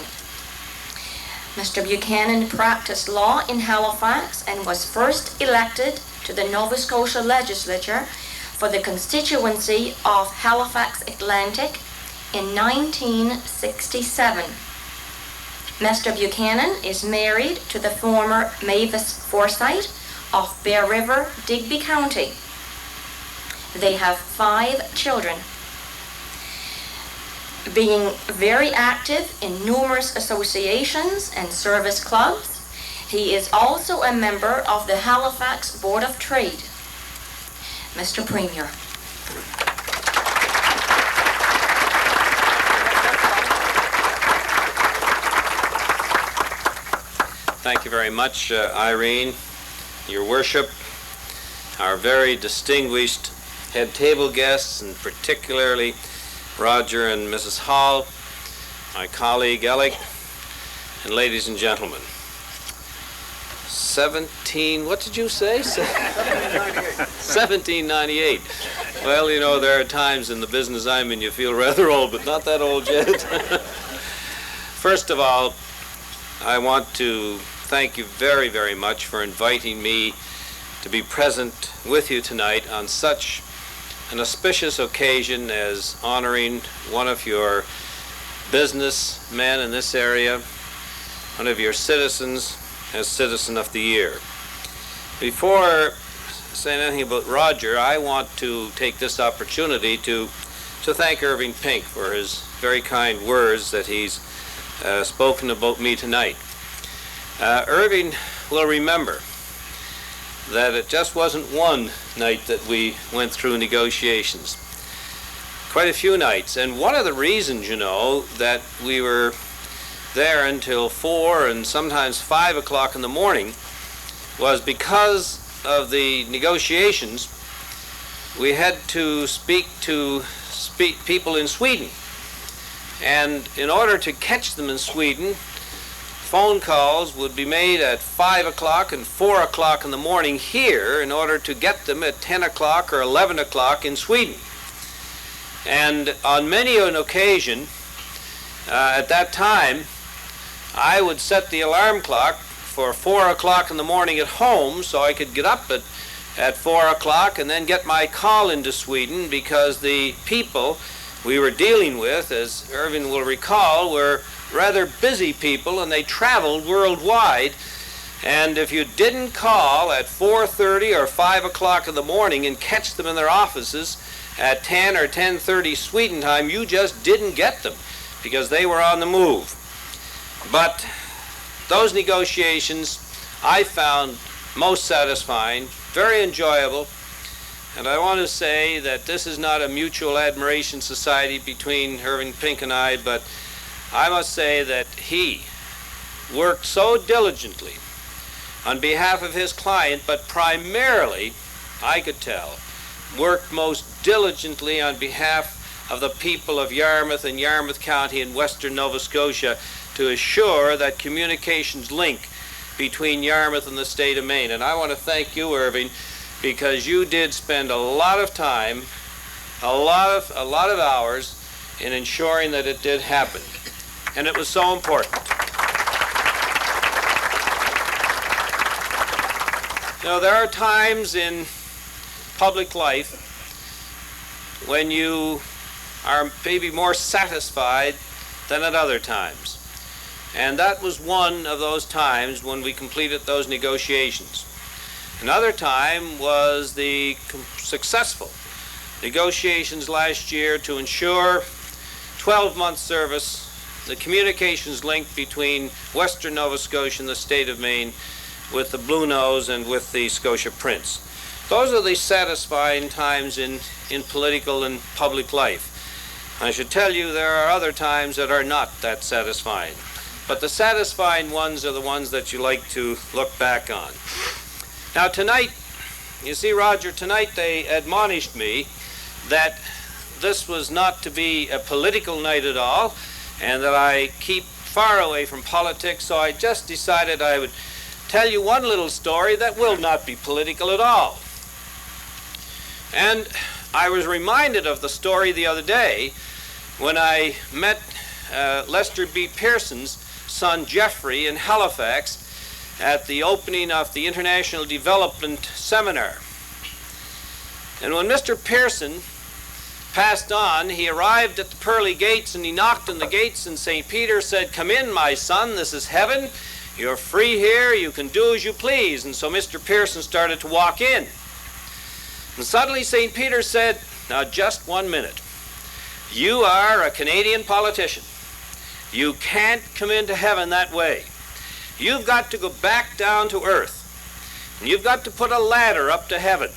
Speaker 1: Mr. Buchanan practiced law in Halifax and was first elected to the Nova Scotia Legislature for the constituency of Halifax Atlantic in 1967. Mr. Buchanan is married to the former Mavis Forsyth of Bear River, Digby County. They have 5 children. Being very active in numerous associations and service clubs, he is also a member of the Halifax Board of Trade. Mr. Premier.
Speaker 7: Thank you very much, Irene, Your Worship, our very distinguished head table guests, and particularly Roger and Mrs. Hall, my colleague Alec, and ladies and gentlemen. what did you say? 1798. Well, you know, there are times in the business I'm in you feel rather old, but not that old yet. First of all, I want to thank you very, very much for inviting me to be present with you tonight on such an auspicious occasion as honoring one of your businessmen in this area, one of your citizens as Citizen of the Year. Before saying anything about Roger, I want to take this opportunity to thank Irving Pink for his very kind words that he's spoken about me tonight. Irving will remember that it just wasn't one night that we went through negotiations. Quite a few nights. And one of the reasons, you know, that we were there until 4 and sometimes 5 o'clock in the morning was because of the negotiations. We had to speak to people in Sweden. And in order to catch them in Sweden, phone calls would be made at 5 o'clock and 4 o'clock in the morning here in order to get them at 10 o'clock or 11 o'clock in Sweden. And on many an occasion, at that time, I would set the alarm clock for 4 o'clock in the morning at home so I could get up at 4 o'clock and then get my call into Sweden, because the people we were dealing with, as Irving will recall, were rather busy people and they traveled worldwide. And if you didn't call at 4:30 or 5 o'clock in the morning and catch them in their offices at 10 or 10:30 Sweden time, you just didn't get them because they were on the move. But those negotiations I found most satisfying, very enjoyable, and I want to say that this is not a mutual admiration society between Irving Pink and I, but I must say that he worked so diligently on behalf of his client, but primarily, I could tell, worked most diligently on behalf of the people of Yarmouth and Yarmouth County in western Nova Scotia to assure that communications link between Yarmouth and the state of Maine. And I want to thank you, Irving, because you did spend a lot of time, a lot of hours in ensuring that it did happen. And it was so important. You know, there are times in public life when you are maybe more satisfied than at other times. And that was one of those times when we completed those negotiations. Another time was the successful negotiations last year to ensure 12-month service, the communications link between western Nova Scotia and the state of Maine with the Bluenose and with the Scotia Prince. Those are the satisfying times in political and public life. I should tell you there are other times that are not that satisfying. But the satisfying ones are the ones that you like to look back on. Now tonight, you see, Roger, tonight they admonished me that this was not to be a political night at all, and that I keep far away from politics, so I just decided I would tell you one little story that will not be political at all. And I was reminded of the story the other day when I met Lester B. Pearson's son Jeffrey in Halifax at the opening of the International Development Seminar. And when Mr. Pearson passed on, he arrived at the pearly gates and he knocked on the gates, and St. Peter said, "Come in, my son, this is heaven. You're free here, you can do as you please." And so Mr. Pearson started to walk in. And suddenly St. Peter said, "Now just 1 minute. You are a Canadian politician. You can't come into heaven that way. You've got to go back down to earth. And you've got to put a ladder up to heaven.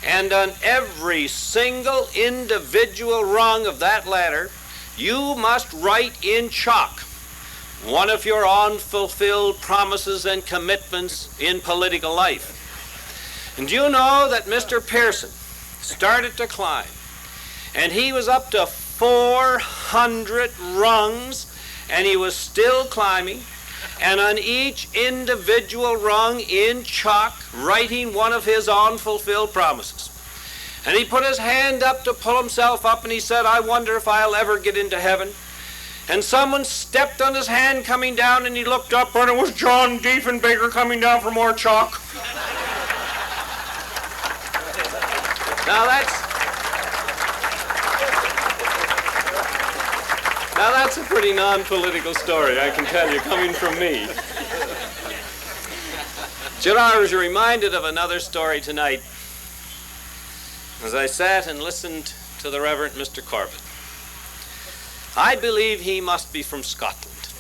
Speaker 7: And on every single individual rung of that ladder, you must write in chalk one of your unfulfilled promises and commitments in political life." And do you know that Mr. Pearson started to climb, and he was up to 400 rungs, and he was still climbing, and on each individual rung in chalk, writing one of his unfulfilled promises. And he put his hand up to pull himself up, and he said, "I wonder if I'll ever get into heaven." And someone stepped on his hand coming down, and he looked up, and it was John Diefenbaker coming down for more chalk. Now that's a pretty non-political story, I can tell you, coming from me. You know, I was reminded of another story tonight as I sat and listened to the Reverend Mr. Corbett. I believe he must be from Scotland.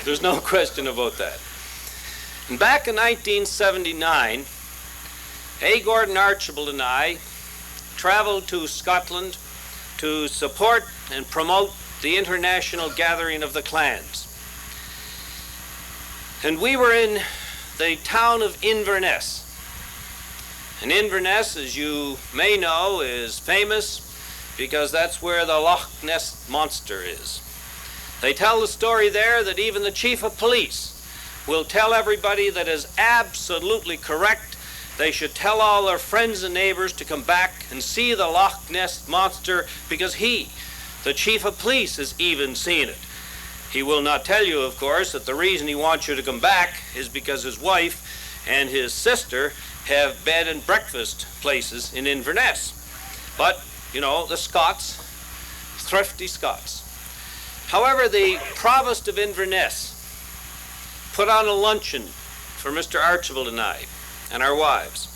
Speaker 7: There's no question about that. And back in 1979, A. Gordon Archibald and I traveled to Scotland to support and promote the international gathering of the clans. And we were in the town of Inverness. And Inverness, as you may know, is famous because that's where the Loch Ness Monster is. They tell the story there that even the chief of police will tell everybody that is absolutely correct. They should tell all their friends and neighbors to come back and see the Loch Ness Monster because he, the chief of police, has even seen it. He will not tell you, of course, that the reason he wants you to come back is because his wife and his sister have bed and breakfast places in Inverness. But, you know, the Scots, thrifty Scots. However, the Provost of Inverness put on a luncheon for Mr. Archibald and I and our wives.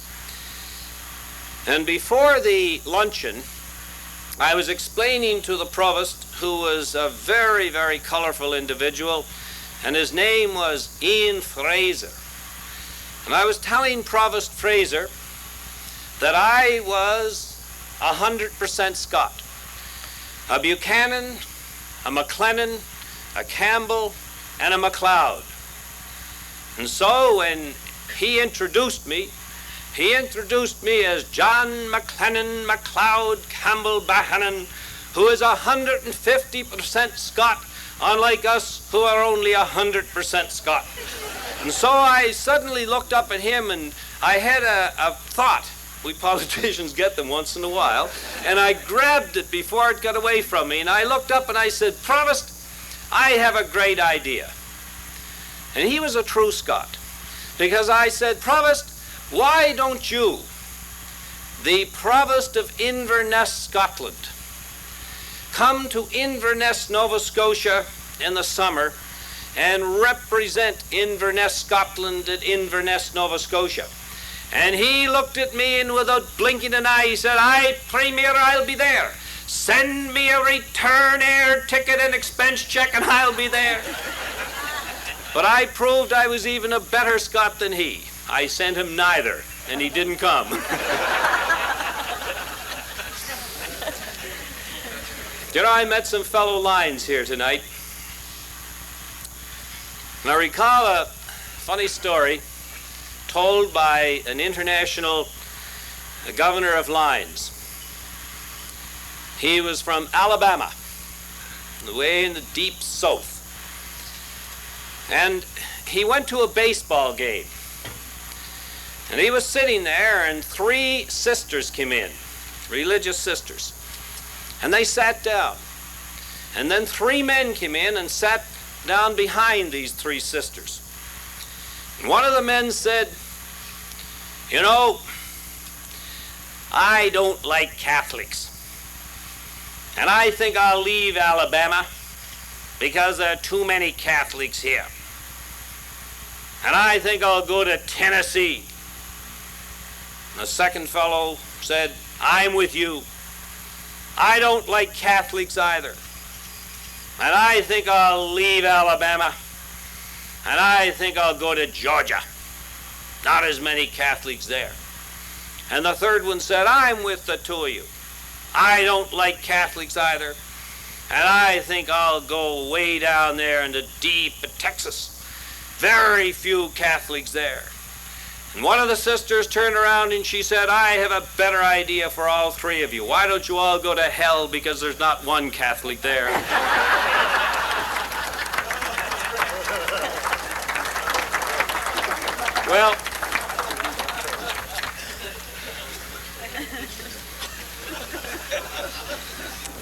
Speaker 7: And before the luncheon, I was explaining to the Provost, who was a very, very colorful individual, and his name was Ian Fraser. And I was telling Provost Fraser that I was 100% Scot. A Buchanan, a McLennan, a Campbell, and a MacLeod. And so when he introduced me as John McLennan MacLeod Campbell Bahanan, who is 150% Scot, unlike us who are only 100% Scot. And so I suddenly looked up at him and I had a thought. We politicians get them once in a while. And I grabbed it before it got away from me. And I looked up and I said, Provost, I have a great idea. And he was a true Scot. Because I said, Provost, why don't you, the Provost of Inverness, Scotland, come to Inverness, Nova Scotia in the summer and represent Inverness, Scotland at Inverness, Nova Scotia. And he looked at me and without blinking an eye, he said, Aye, Premier, I'll be there. Send me a return air ticket and expense check and I'll be there. But I proved I was even a better Scot than he. I sent him neither, and he didn't come. You know, I met some fellow Lions here tonight. And I recall a funny story told by an international governor of Lions. He was from Alabama, way in the deep south. And he went to a baseball game. And he was sitting there, and 3 sisters came in, religious sisters. And they sat down. And then 3 men came in and sat down behind these 3 sisters. And one of the men said, You know, I don't like Catholics. And I think I'll leave Alabama because there are too many Catholics here. And I think I'll go to Tennessee. And the second fellow said, I'm with you. I don't like Catholics either. And I think I'll leave Alabama. And I think I'll go to Georgia. Not as many Catholics there. And the third one said, I'm with the 2 of you. I don't like Catholics either. And I think I'll go way down there into deep Texas. Very few Catholics there. And one of the sisters turned around and she said, I have a better idea for all 3 of you. Why don't you all go to hell because there's not one Catholic there? Well,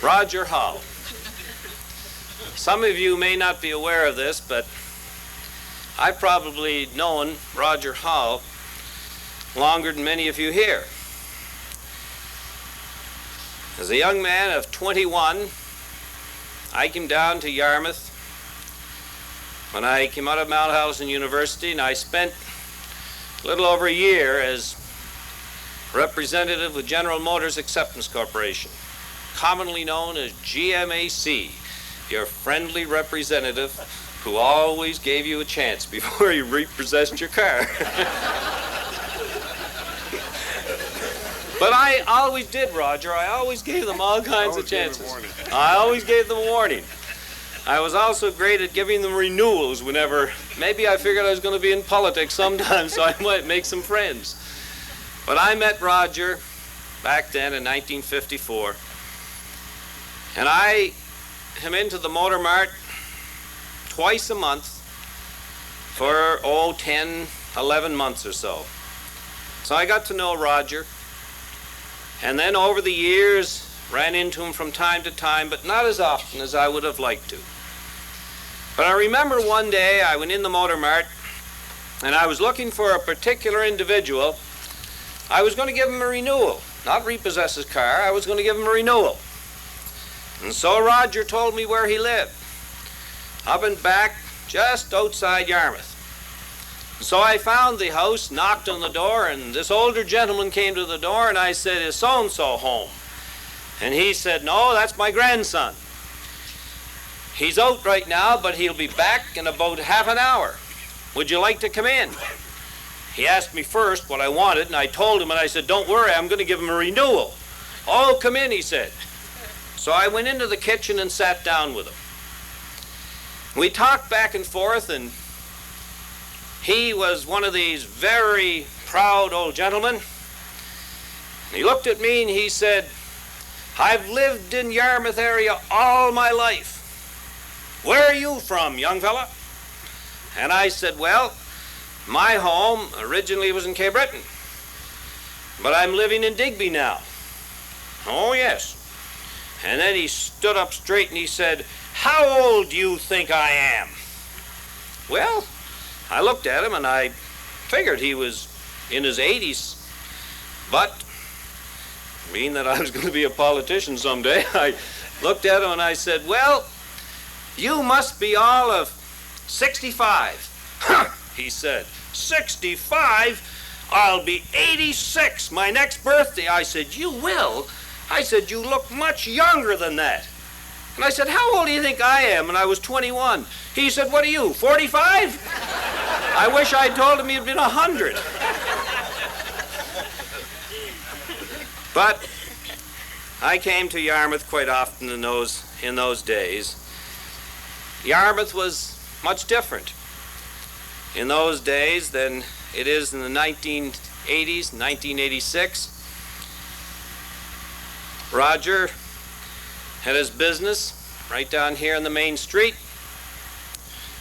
Speaker 7: Roger Hall. Some of you may not be aware of this, but I've probably known Roger Hall longer than many of you here. As a young man of 21, I came down to Yarmouth when I came out of Mount Housing University, and I spent a little over a year as representative with General Motors Acceptance Corporation, commonly known as GMAC, your friendly representative who always gave you a chance before you repossessed your car. But I always did, Roger. I always gave them all kinds of chances. I always gave them a warning. I was also great at giving them renewals whenever, maybe I figured I was going to be in politics sometime, so I might make some friends. But I met Roger back then in 1954, and I am into the Motor Mart twice a month for, 10, 11 months or so. So I got to know Roger, and then over the years ran into him from time to time, but not as often as I would have liked to. But I remember one day I went in the Motor Mart, and I was looking for a particular individual. I was going to give him a renewal, not repossess his car. I was going to give him a renewal. And so Roger told me where he lived, up and back, just outside Yarmouth. So I found the house, knocked on the door, and this older gentleman came to the door, and I said, "Is so-and-so home?" And he said, "No, that's my grandson. He's out right now, but he'll be back in about half an hour. Would you like to come in?" He asked me first what I wanted, and I told him, and I said, "Don't worry, I'm going to give him a renewal." "Oh, come in," he said. So I went into the kitchen and sat down with him. We talked back and forth, and he was one of these very proud old gentlemen. And he looked at me and he said, "I've lived in Yarmouth area all my life. Where are you from, young fella?" And I said, "Well, my home originally was in Cape Breton, but I'm living in Digby now." "Oh, yes." And then he stood up straight and he said, "How old do you think I am?" Well, I looked at him and I figured he was in his 80s, but being that I was going to be a politician someday, I looked at him and I said, "Well, you must be all of 65. "Huh," he said, 65? I'll be 86 my next birthday. I said, "You will?" I said, "You look much younger than that." And I said, "How old do you think I am?" And I was 21. He said, "What are you, 45? I wish I'd told him he'd been 100. But I came to Yarmouth quite often in those days. Yarmouth was much different in those days than it is in the 1980s, 1986. Roger had his business right down here on the main street.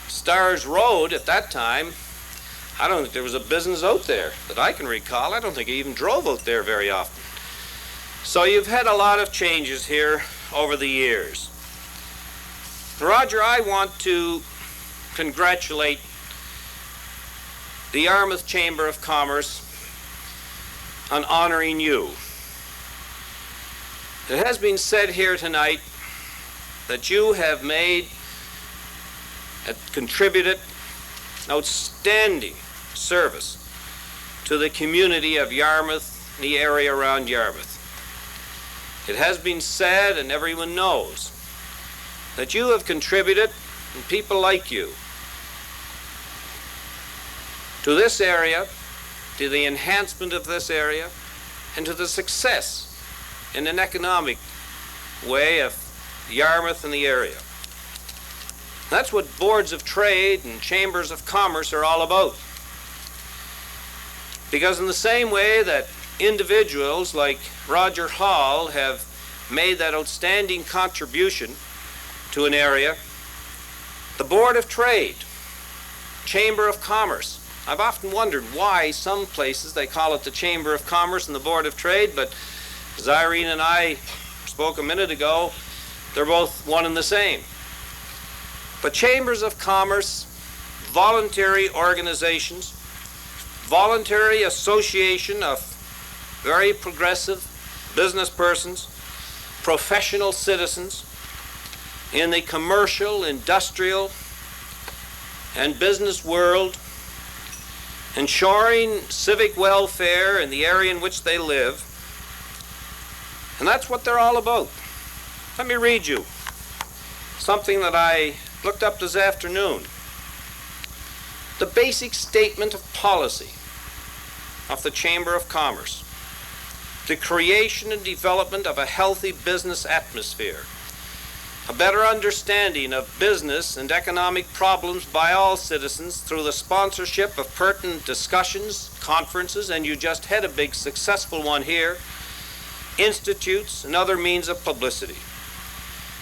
Speaker 7: Stars Road at that time, I don't think there was a business out there that I can recall. I don't think he even drove out there very often. So you've had a lot of changes here over the years. Roger, I want to congratulate the Yarmouth Chamber of Commerce on honoring you. It has been said here tonight that you have contributed outstanding service to the community of Yarmouth and the area around Yarmouth. It has been said, and everyone knows, that you have contributed, and people like you, to this area, to the enhancement of this area, and to the success in an economic way of Yarmouth and the area. That's what boards of trade and chambers of commerce are all about. Because in the same way that individuals like Roger Hall have made that outstanding contribution to an area, the Board of Trade, Chamber of Commerce, I've often wondered why some places they call it the Chamber of Commerce and the Board of Trade, but as Irene and I spoke a minute ago, they're both one and the same. But chambers of commerce, voluntary organizations, voluntary association of very progressive business persons, professional citizens in the commercial, industrial, and business world, ensuring civic welfare in the area in which they live. And that's what they're all about. Let me read you something that I looked up this afternoon. the basic statement of policy of the Chamber of Commerce, the creation and development of a healthy business atmosphere, a better understanding of business and economic problems by all citizens through the sponsorship of pertinent discussions, conferences, and you just had a big successful one here, institutes, and other means of publicity.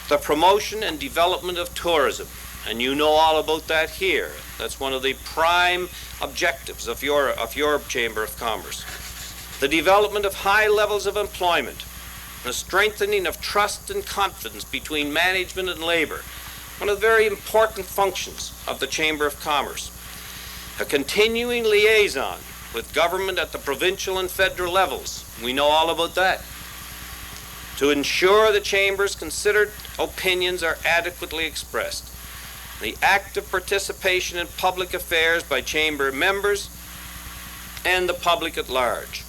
Speaker 7: The promotion and development of tourism, and you know all about that here. That's one of the prime objectives of your Chamber of Commerce. The development of high levels of employment, the strengthening of trust and confidence between management and labor, one of the very important functions of the Chamber of Commerce. A continuing liaison with government at the provincial and federal levels. We know all about that. To ensure the Chamber's considered opinions are adequately expressed. The active participation in public affairs by Chamber members and the public at large,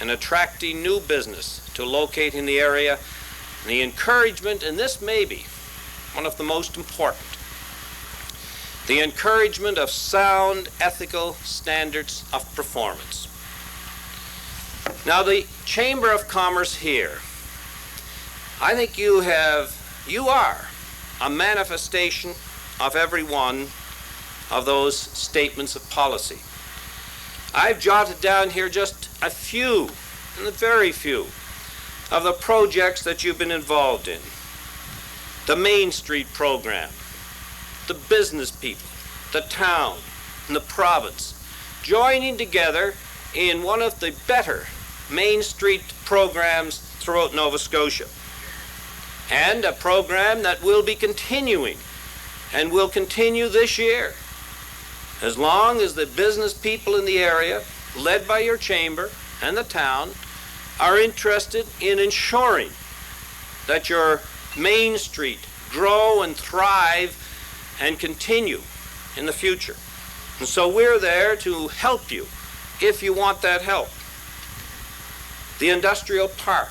Speaker 7: and attracting new business to locate in the area, and the encouragement, and this may be one of the most important, the encouragement of sound ethical standards of performance. Now, the Chamber of Commerce here, I think you are a manifestation of every one of those statements of policy. I've jotted down here just a few, and a very few, of the projects that you've been involved in. The Main Street program, the business people, the town, and the province, joining together in one of the better Main Street programs throughout Nova Scotia. And a program that will be continuing and will continue this year, as long as the business people in the area, led by your chamber and the town, are interested in ensuring that your Main Street grow and thrive and continue in the future. And so we're there to help you if you want that help. The industrial park.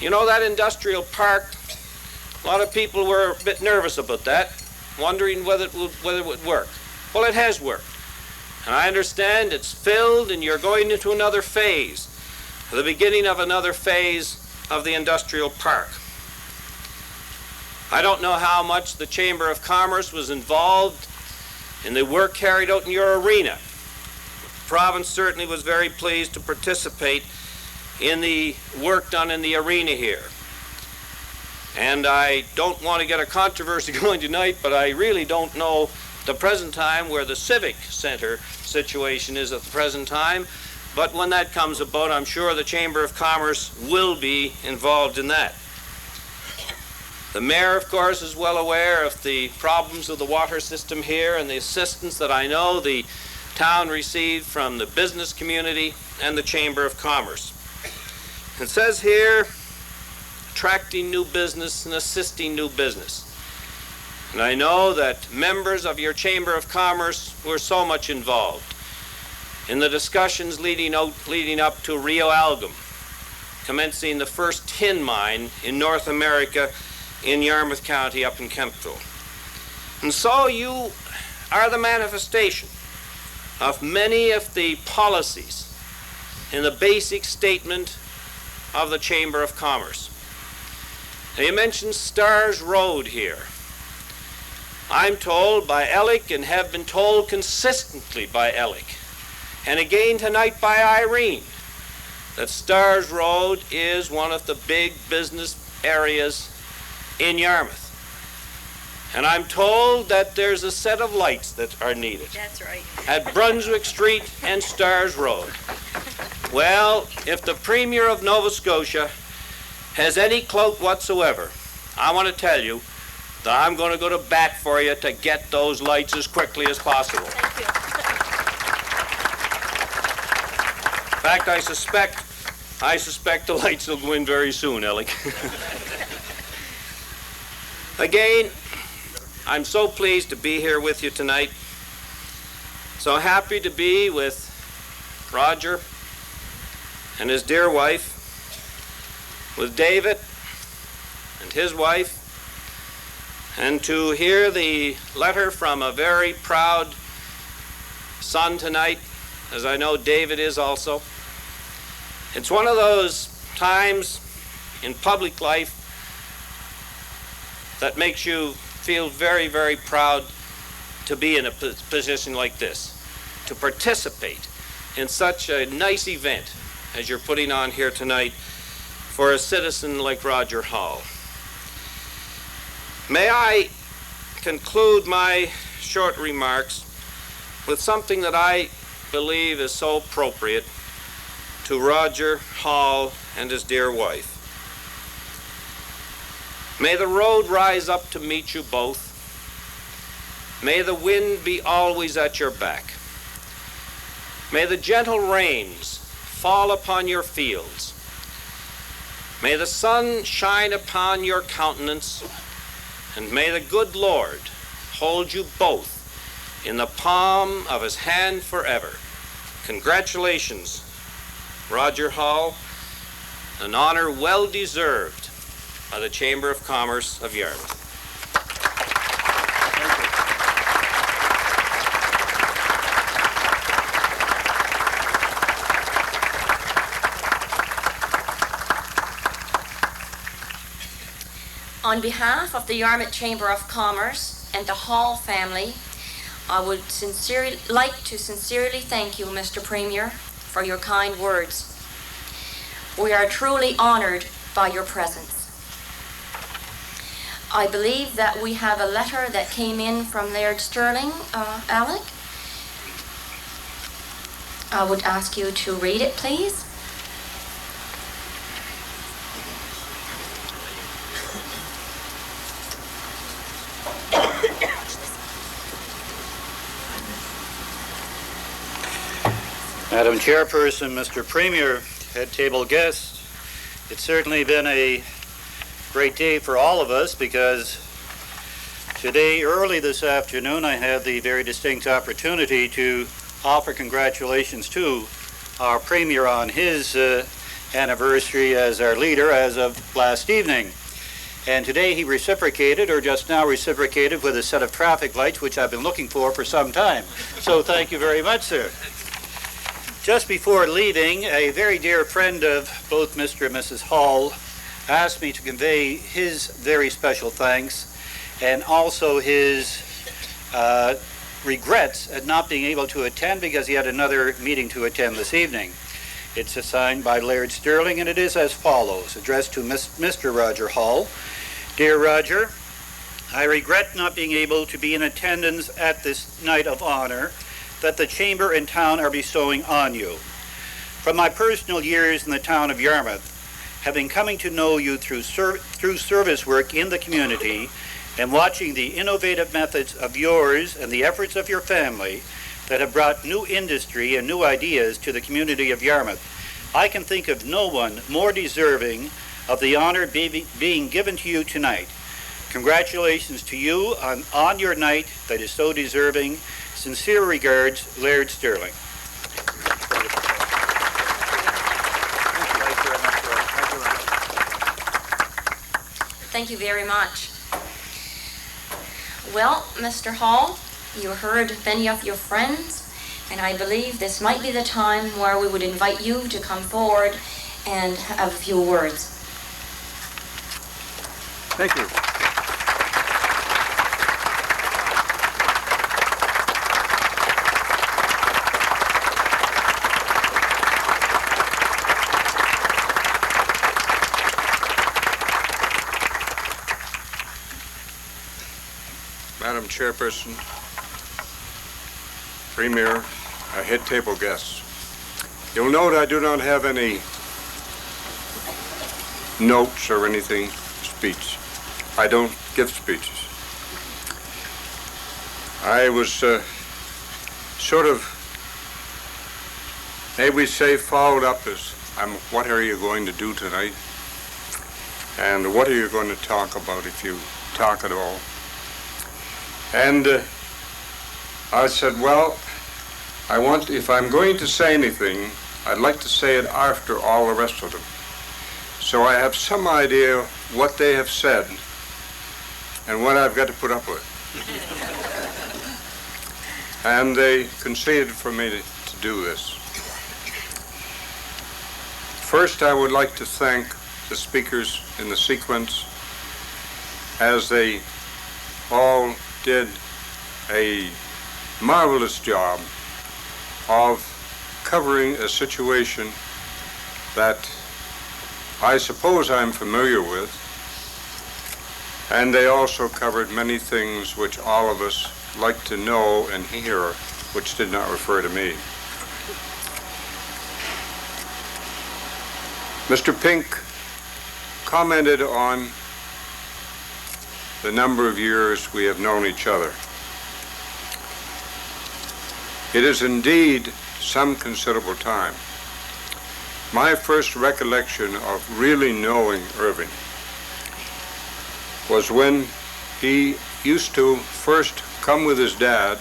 Speaker 7: You know, that industrial park, a lot of people were a bit nervous about that, wondering whether it would work. Well, it has worked. And I understand it's filled and you're going into another phase, the beginning of another phase of the industrial park. I don't know how much the Chamber of Commerce was involved in the work carried out in your arena. The province certainly was very pleased to participate in the work done in the arena here. And I don't want to get a controversy going tonight, but I really don't know the present time where the Civic Center situation is at the present time. But when that comes about, I'm sure the Chamber of Commerce will be involved in that. The mayor, of course, is well aware of the problems of the water system here and the assistance that I know the town received from the business community and the Chamber of Commerce. It says here, attracting new business and assisting new business. And I know that members of your Chamber of Commerce were so much involved in the discussions leading up to Rio Algum, commencing the first tin mine in North America in Yarmouth County up in Kemptville. And so you are the manifestation of many of the policies in the basic statement of the Chamber of Commerce. Now, you mentioned Stars Road here. I'm told by Alec, and have been told consistently by Alec, and again tonight by Irene, that Stars Road is one of the big business areas in Yarmouth. And I'm told that there's a set of lights that are needed.
Speaker 8: That's right.
Speaker 7: At Brunswick Street and Stars Road. Well, if the Premier of Nova Scotia has any clout whatsoever, I want to tell you that I'm going to go to bat for you to get those lights as quickly as possible.
Speaker 8: Thank you.
Speaker 7: In fact, I suspect the lights will go in very soon, Alec. Again, I'm so pleased to be here with you tonight. So happy to be with Roger and his dear wife, with David and his wife, and to hear the letter from a very proud son tonight, as I know David is also. It's one of those times in public life that makes you feel very, very proud to be in a position like this, to participate in such a nice event as you're putting on here tonight for a citizen like Roger Hall. May I conclude my short remarks with something that I believe is so appropriate to Roger Hall and his dear wife. May the road rise up to meet you both. May the wind be always at your back. May the gentle rains fall upon your fields. May the sun shine upon your countenance, and may the good Lord hold you both in the palm of his hand forever. Congratulations, Roger Hall, an honor well deserved by the Chamber of Commerce of Yarmouth.
Speaker 1: On behalf of the Yarmouth Chamber of Commerce and the Hall family, I would like to sincerely thank you, Mr. Premier, for your kind words. We are truly honored by your presence. I believe that we have a letter that came in from Laird Sterling, Alec. I would ask you to read it, please.
Speaker 8: Madam Chairperson, Mr. Premier, head table guests, it's certainly been a great day for all of us because today, early this afternoon, I had the very distinct opportunity to offer congratulations to our Premier on his anniversary as our leader as of last evening. And today he reciprocated, or just now reciprocated, with a set of traffic lights, which I've been looking for some time. So thank you very much, sir. Just before leaving, a very dear friend of both Mr. and Mrs. Hall asked me to convey his very special thanks and also his regrets at not being able to attend because he had another meeting to attend this evening. It's signed by Laird Sterling, and it is as follows, addressed to Mr. Roger Hall. Dear Roger, I regret not being able to be in attendance at this night of honor that the Chamber and town are bestowing on you. From my personal years in the town of Yarmouth, having coming to know you through service work in the community and watching the innovative methods of yours and the efforts of your family that have brought new industry and new ideas to the community of Yarmouth, I can think of no one more deserving of the honor being given to you tonight. Congratulations to you on your night that is so deserving. Sincere regards, Laird Sterling.
Speaker 1: Thank you very much. Well, Mr. Hall, you heard many of your friends, and I believe this might be the time where we would invite you to come forward and have a few words.
Speaker 6: Thank you.
Speaker 5: Madam Chairperson, Premier, head table guests. You'll note I do not have any notes or anything speech. I don't give speeches. I was sort of, may we say, followed up as, what are you going to do tonight? And what are you going to talk about if you talk at all? And I said, well, if I'm going to say anything, I'd like to say it after all the rest of them. So I have some idea what they have said and what I've got to put up with. and they conceded for me to do this. First, I would like to thank the speakers in the sequence, as they all did a marvelous job of covering a situation that I suppose I'm familiar with, and they also covered many things which all of us like to know and hear, which did not refer to me. Mr. Pink commented on the number of years we have known each other. It is indeed some considerable time. My first recollection of really knowing Irving was when he used to first come with his dad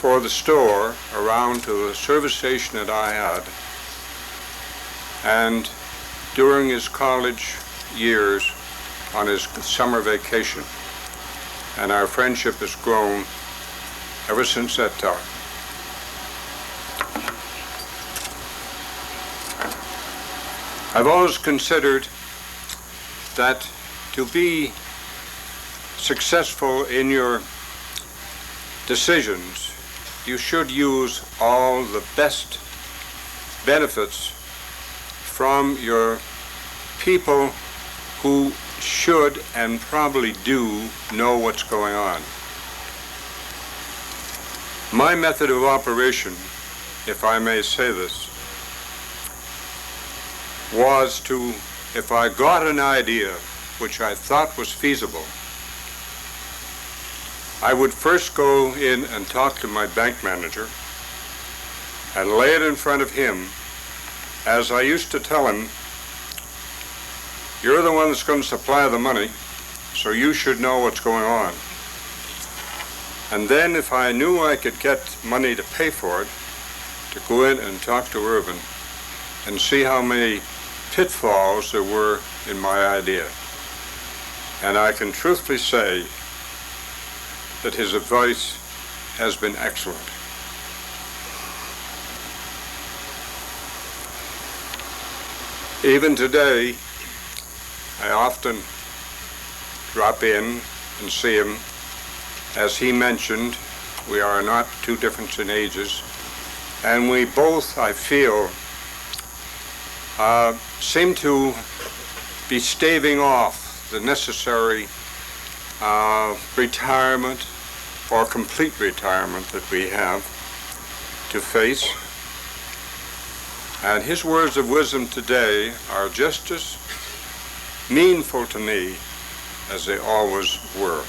Speaker 5: for the store around to the service station that I had, and during his college years on his summer vacation. And our friendship has grown ever since that time. I've always considered that to be successful in your decisions, you should use all the best benefits from your people who should and probably do know what's going on. My method of operation, if I may say this, was to, if I got an idea which I thought was feasible, I would first go in and talk to my bank manager and lay it in front of him, as I used to tell him, you're the one that's going to supply the money, so you should know what's going on. And then if I knew I could get money to pay for it, to go in and talk to Irvin and see how many pitfalls there were in my idea. And I can truthfully say that his advice has been excellent. Even today, I often drop in and see him. As he mentioned, we are not too different in ages, and we both, I feel, seem to be staving off the necessary retirement or complete retirement that we have to face. And his words of wisdom today are just as meaningful to me as they always were.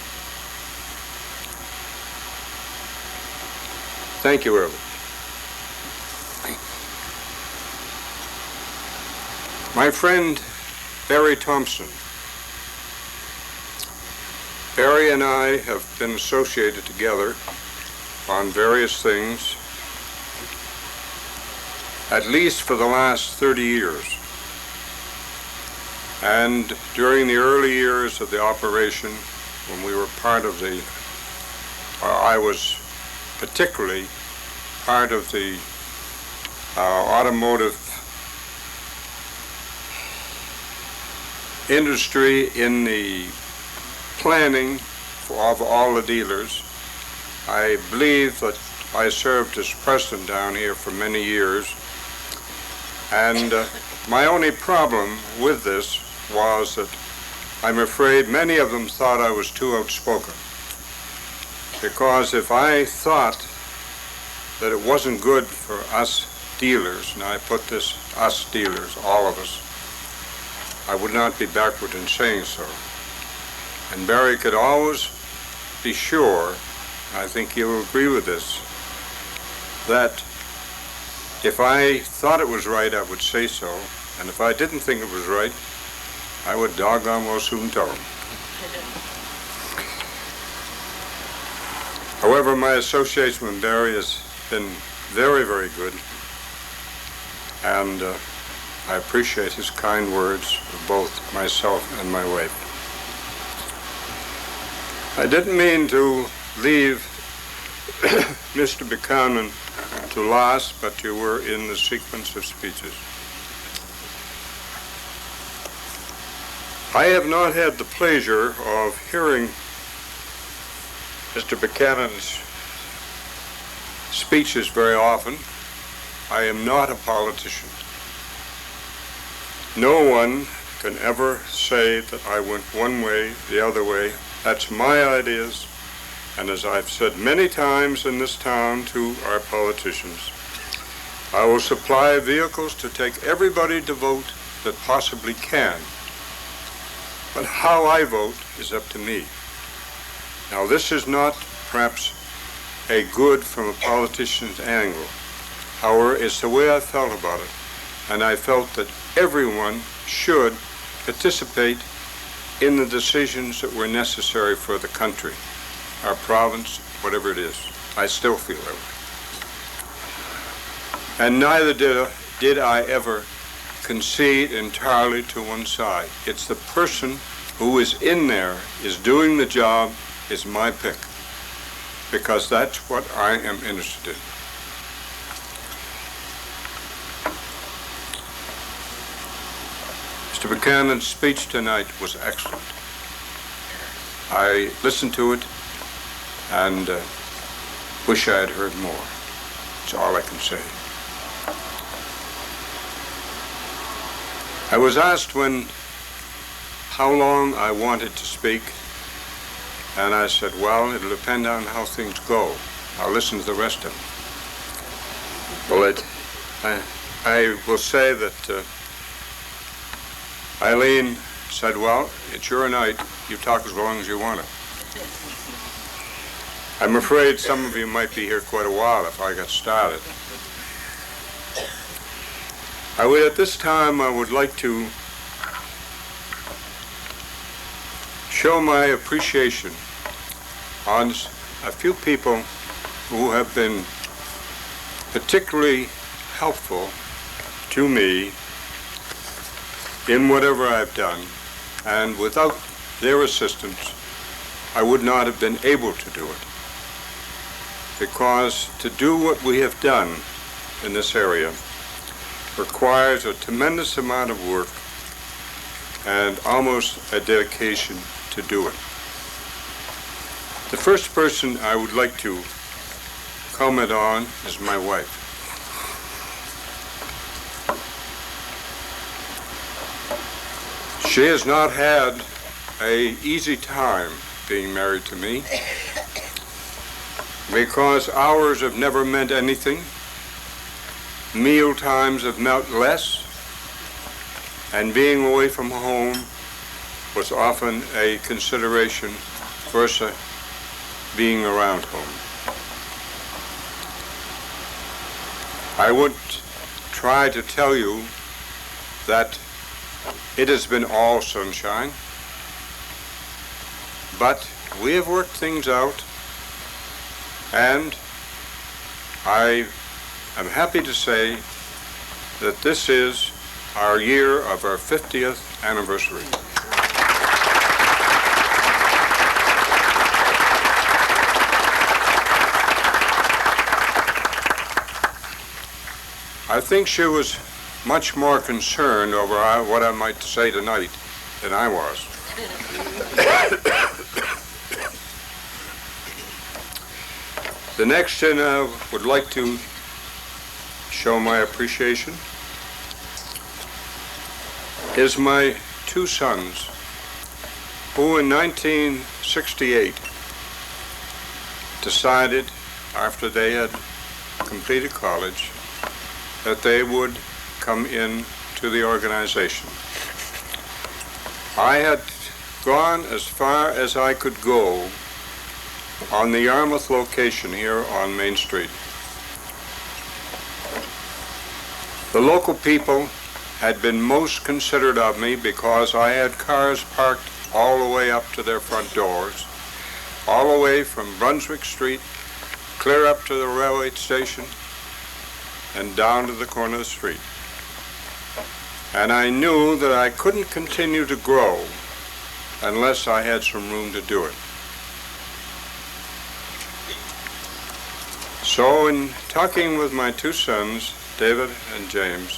Speaker 5: Thank you, Irvin. My friend Barry Thompson. Barry and I have been associated together on various things at least for the last 30 years. And during the early years of the operation, when we were part of the, I was particularly part of the automotive industry in the planning of all the dealers. I believe that I served as president down here for many years, and my only problem with this was that I'm afraid many of them thought I was too outspoken, because if I thought that it wasn't good for us dealers, and I put this us dealers, all of us, I would not be backward in saying so. And Barry could always be sure, I think he'll agree with this, that if I thought it was right, I would say so, and if I didn't think it was right, I would doggone well soon tell him. However, my association with Barry has been very, very good, and I appreciate his kind words of both myself and my wife. I didn't mean to leave Mr. Buchanan to last, but you were in the sequence of speeches. I have not had the pleasure of hearing Mr. Buchanan's speeches very often. I am not a politician. No one can ever say that I went one way, the other way. That's my ideas, and as I've said many times in this town to our politicians, I will supply vehicles to take everybody to vote that possibly can. But how I vote is up to me. Now, this is not perhaps a good from a politician's angle. However, it's the way I felt about it. And I felt that everyone should participate in the decisions that were necessary for the country, our province, whatever it is. I still feel that way. And neither did I ever concede entirely to one side. It's the person who is in there, is doing the job, is my pick, because that's what I am interested in. Mr. Buchanan's speech tonight was excellent. I listened to it and wish I had heard more. That's all I can say. I was asked how long I wanted to speak, and I said, well, it'll depend on how things go. I'll listen to the rest of them. Well, I will say that Eileen said, well, it's your night. You talk as long as you want to. I'm afraid some of you might be here quite a while if I got started. At this time, I would like to show my appreciation on a few people who have been particularly helpful to me in whatever I've done, and without their assistance, I would not have been able to do it. Because to do what we have done in this area requires a tremendous amount of work and almost a dedication to do it. The first person I would like to comment on is my wife. She has not had an easy time being married to me because hours have never meant anything, meal times have meant less, and being away from home was often a consideration versus being around home. I would try to tell you that it has been all sunshine, but we have worked things out, and I am happy to say that this is our year of our 50th anniversary. I think she was much more concerned over what I might say tonight than I was. The next thing I would like to show my appreciation is my two sons, who in 1968 decided, after they had completed college, that they would come in to the organization. I had gone as far as I could go on the Yarmouth location here on Main Street. The local people had been most considerate of me because I had cars parked all the way up to their front doors, all the way from Brunswick Street, clear up to the railway station, and down to the corner of the street. And I knew that I couldn't continue to grow unless I had some room to do it. So in talking with my two sons, David and James,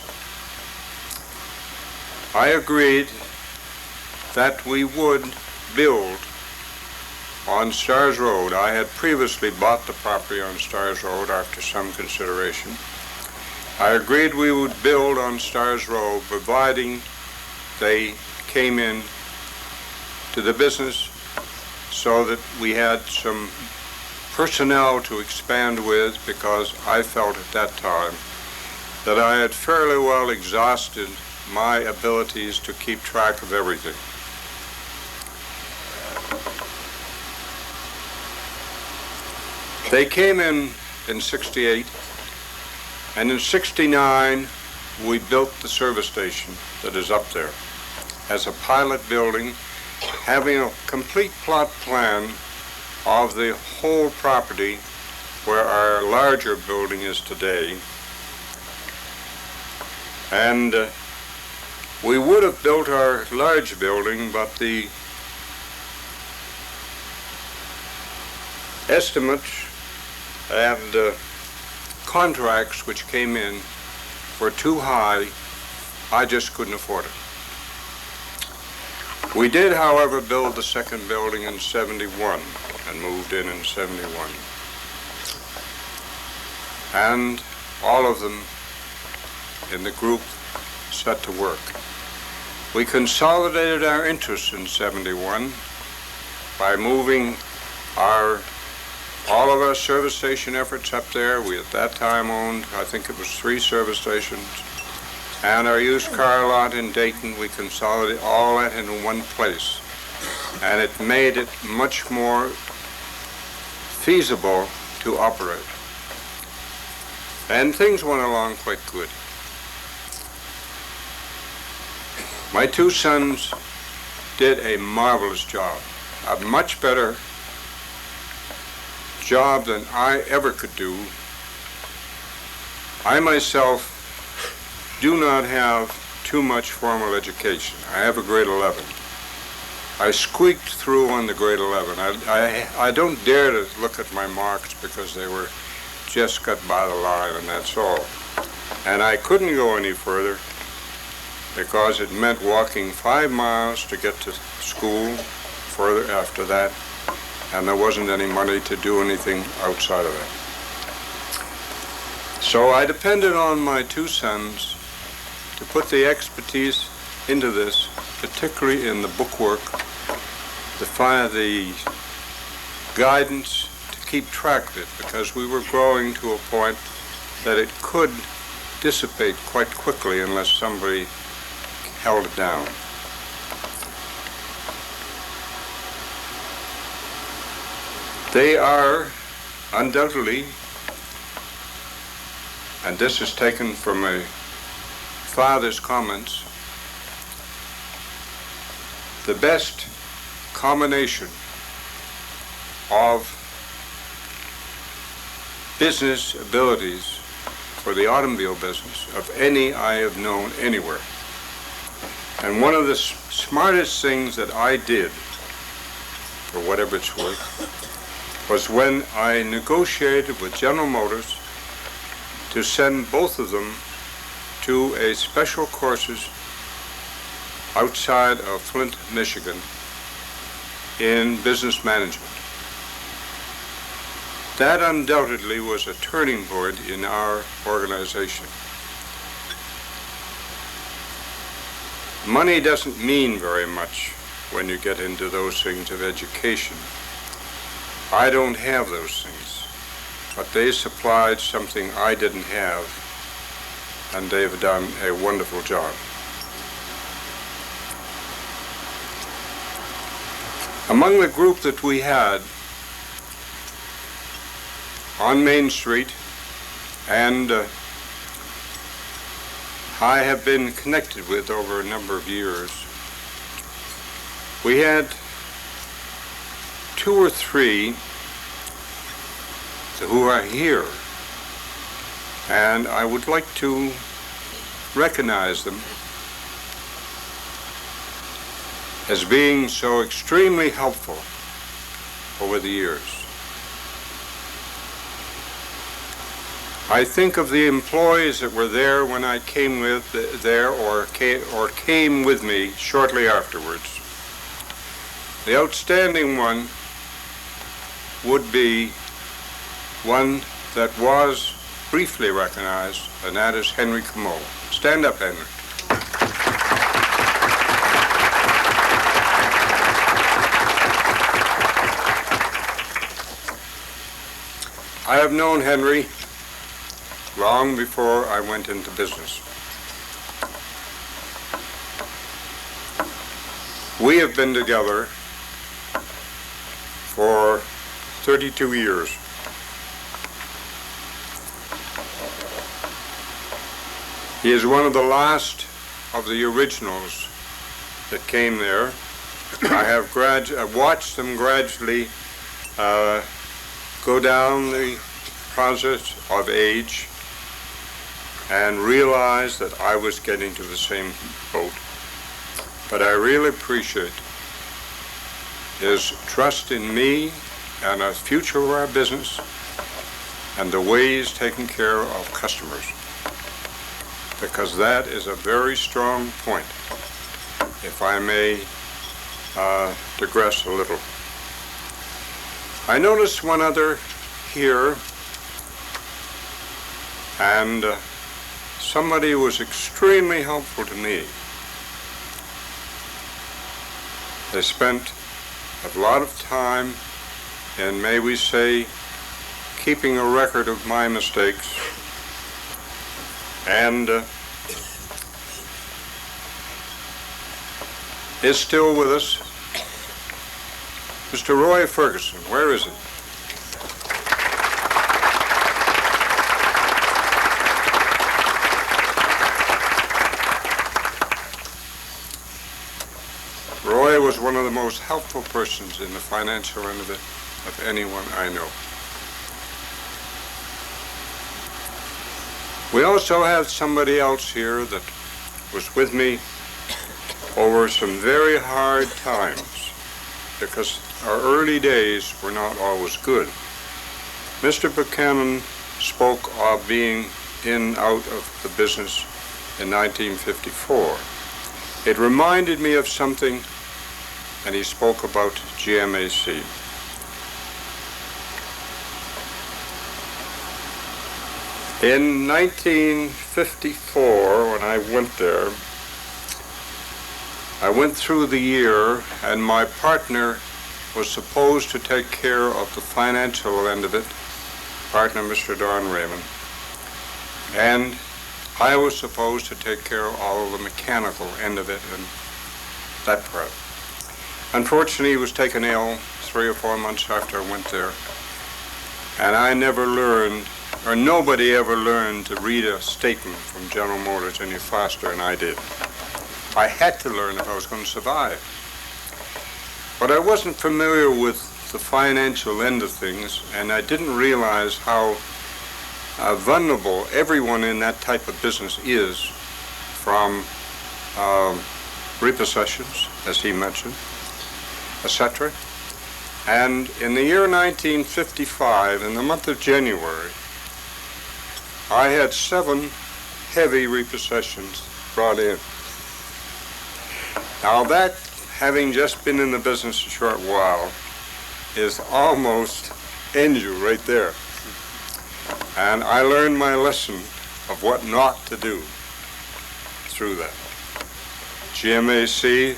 Speaker 5: I agreed that we would build on Stars Road. I had previously bought the property on Stars Road after some consideration. I agreed we would build on Stars Road, providing they came in to the business so that we had some personnel to expand with, because I felt at that time that I had fairly well exhausted my abilities to keep track of everything. They came in 68, and in 69 we built the service station that is up there as a pilot building, having a complete plot plan of the whole property where our larger building is today. And we would have built our large building, but the estimates and contracts which came in were too high. I just couldn't afford it. We did, however, build the second building in 71 and moved in 71. And all of them in the group set to work. We consolidated our interests in 71 by moving all of our service station efforts up there. We at that time owned, I think it was 3 service stations, and our used car lot in Dayton. We consolidated all that in one place, and it made it much more feasible to operate. And things went along quite good. My two sons did a marvelous job, a much better job than I ever could do. I myself do not have too much formal education. I have a grade 11. I squeaked through on the grade 11. I don't dare to look at my marks because they were just got by the line, and that's all. And I couldn't go any further because it meant walking 5 miles to get to school further after that, and there wasn't any money to do anything outside of that. So I depended on my two sons to put the expertise into this, particularly in the bookwork, the guidance to keep track of it, because we were growing to a point that it could dissipate quite quickly unless somebody held it down. They are undoubtedly, and this is taken from my father's comments, the best combination of business abilities for the automobile business of any I have known anywhere. And one of the smartest things that I did, for whatever it's worth, was when I negotiated with General Motors to send both of them to a special courses outside of Flint, Michigan in business management. That undoubtedly was a turning point in our organization. Money doesn't mean very much when you get into those things of education. I don't have those things, but they supplied something I didn't have, and they've done a wonderful job. Among the group that we had on Main Street, and I have been connected with over a number of years, we had 2 or 3 who are here, and I would like to recognize them as being so extremely helpful over the years. I think of the employees that were there when I came came with me shortly afterwards. The outstanding one would be one that was briefly recognized, and that is Henry Comeau. Stand up, Henry. I have known Henry long before I went into business. We have been together for 32 years. He is one of the last of the originals that came there. I have watched them gradually go down the process of age and realized that I was getting to the same boat. But I really appreciate his trust in me and the future of our business and the way he's taking care of customers, because that is a very strong point, if I may digress a little. I noticed one other here, and somebody was extremely helpful to me. They spent a lot of time, and may we say, keeping a record of my mistakes, and is still with us. Mr. Roy Ferguson, where is he? Roy was one of the most helpful persons in the financial end of it, of anyone I know. We also have somebody else here that was with me over some very hard times, because our early days were not always good. Mr. Buchanan spoke of being in and out of the business in 1954. It reminded me of something, and he spoke about GMAC. In 1954, when I went there, I went through the year, and my partner was supposed to take care of the financial end of it, partner Mr. Don Raymond, and I was supposed to take care of all of the mechanical end of it and that part. Unfortunately, he was taken ill 3 or 4 months after I went there, and I never learned, or nobody ever learned, to read a statement from General Motors any faster than I did. I had to learn if I was going to survive. But I wasn't familiar with the financial end of things, and I didn't realize how vulnerable everyone in that type of business is from repossessions, as he mentioned, etc. And in the year 1955, in the month of January, I had 7 heavy repossessions brought in. Now that, having just been in the business a short while, is almost angel right there. And I learned my lesson of what not to do through that. GMAC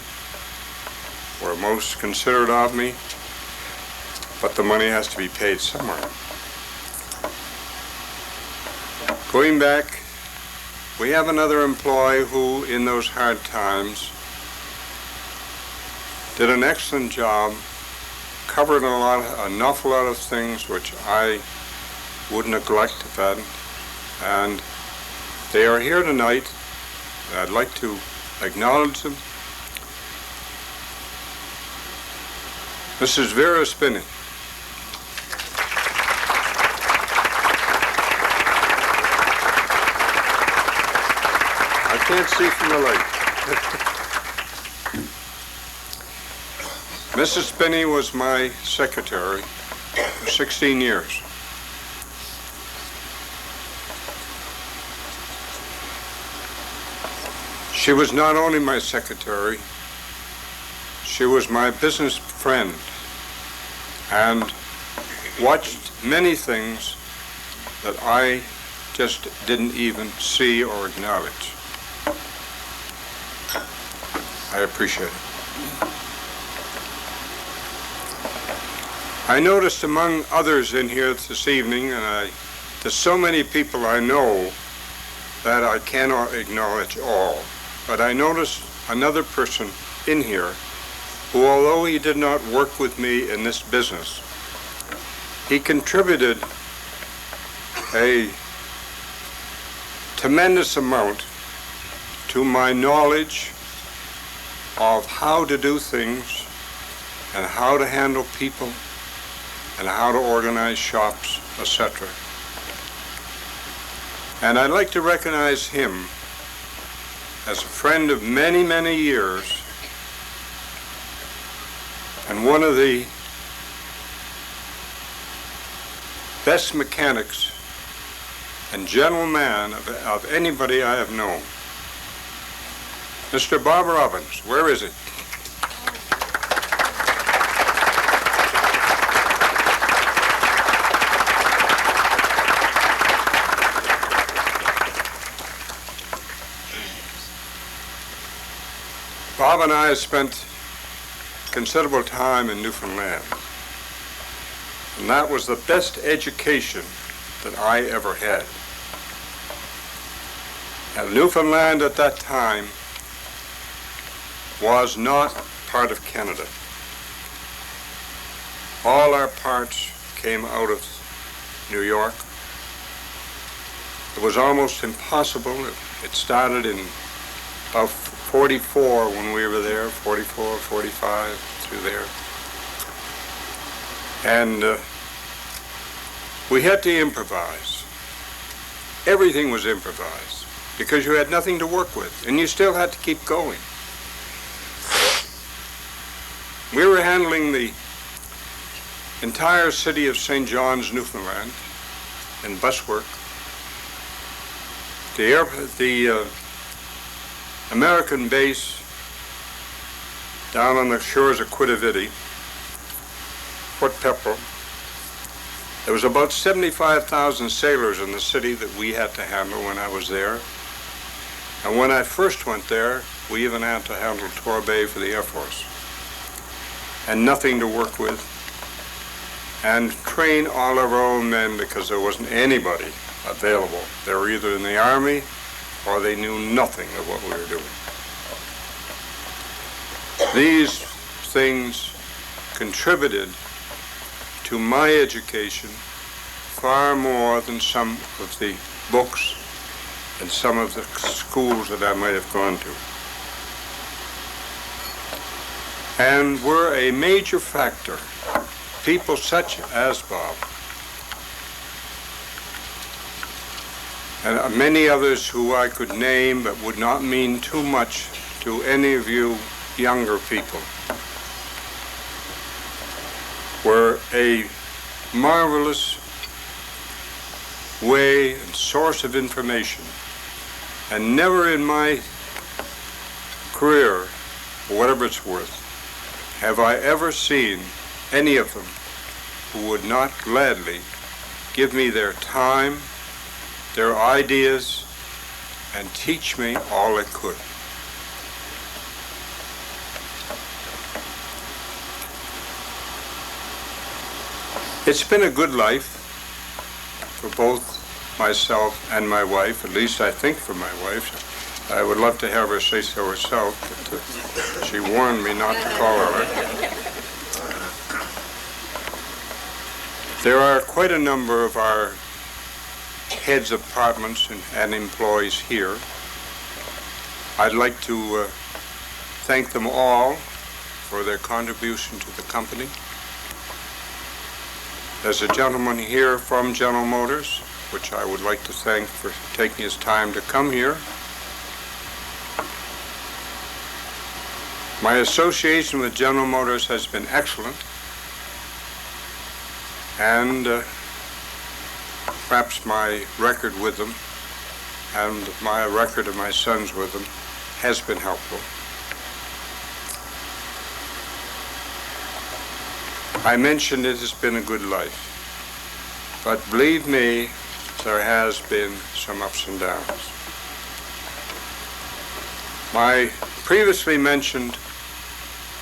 Speaker 5: were most considerate of me, but the money has to be paid somewhere. Going back, we have another employee who, in those hard times, did an excellent job, covered an awful lot of things which I would neglect if I hadn't. And they are here tonight. I'd like to acknowledge them. Mrs. Vera Spinney. I can't see from the light. Mrs. Spinney was my secretary for 16 years. She was not only my secretary, she was my business friend and watched many things that I just didn't even see or acknowledge. I appreciate it. I noticed among others in here this evening, there's so many people I know that I cannot acknowledge all, but I noticed another person in here who, although he did not work with me in this business, he contributed a tremendous amount to my knowledge of how to do things and how to handle people and how to organize shops, etc. And I'd like to recognize him as a friend of many, many years and one of the best mechanics and gentleman of anybody I have known. Mr. Bob Robbins, where is it? Bob and I spent considerable time in Newfoundland, and that was the best education that I ever had. And Newfoundland at that time was not part of Canada. All our parts came out of New York. It was almost impossible. It started in about 44 when we were there, 44, 45, through there. And we had to improvise. Everything was improvised because you had nothing to work with, and you still had to keep going. We were handling the entire city of St. John's, Newfoundland, in bus work. The American base down on the shores of Quidaviti, Fort Pepperell. There was about 75,000 sailors in the city that we had to handle when I was there. And when I first went there, we even had to handle Torbay for the Air Force. And nothing to work with. And train all of our own men because there wasn't anybody available. They were either in the Army or they knew nothing of what we were doing. These things contributed to my education far more than some of the books and some of the schools that I might have gone to. And were a major factor. People such as Bob and many others who I could name but would not mean too much to any of you younger people, were a marvelous way and source of information. And never in my career, for whatever it's worth, have I ever seen any of them who would not gladly give me their time, their ideas, and teach me all they could. It's been a good life for both myself and my wife, at least I think for my wife. I would love to have her say so herself, but she warned me not to call her that. There are quite a number of our heads of departments and employees here. I'd like to thank them all for their contribution to the company. There's a gentleman here from General Motors, which I would like to thank for taking his time to come here. My association with General Motors has been excellent, and perhaps my record with them and my record of my sons with them has been helpful. I mentioned it has been a good life, but believe me, there has been some ups and downs. My previously mentioned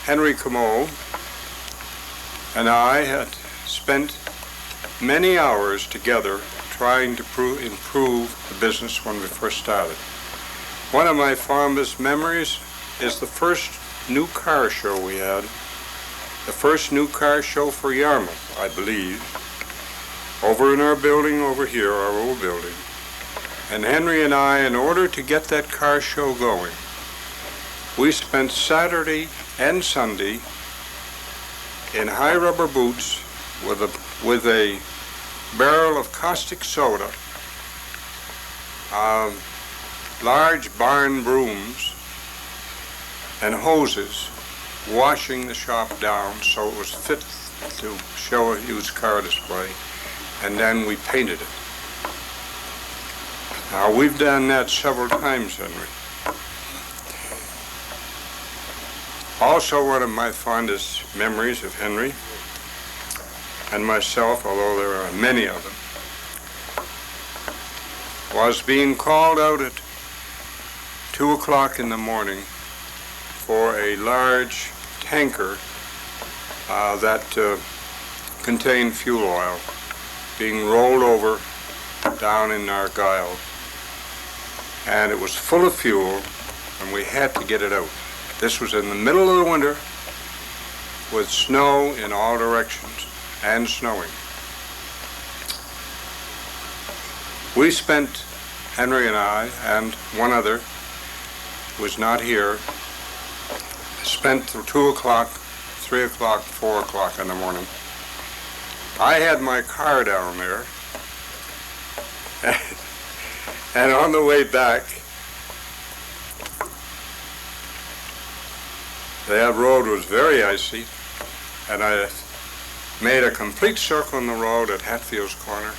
Speaker 5: Henry Comeau and I had spent many hours together trying to improve the business when we first started. One of my fondest memories is the first new car show we had, the first new car show for Yarmouth, I believe, over in our building over here, our old building. And Henry and I, in order to get that car show going, we spent Saturday and Sunday in high rubber boots with a barrel of caustic soda, large barn brooms, and hoses, washing the shop down so it was fit to show a used car display, and then we painted it. Now, we've done that several times, Henry. Also, one of my fondest memories of Henry and myself, although there are many of them, was being called out at 2 o'clock in the morning for a large tanker that contained fuel oil being rolled over down in Argyle. And it was full of fuel, and we had to get it out. This was in the middle of the winter with snow in all directions and snowing. We spent, Henry and I, and one other who was not here, spent till 2 o'clock, 3 o'clock, 4 o'clock in the morning. I had my car down there, and on the way back, that road was very icy, and I made a complete circle on the road at Hatfield's Corner,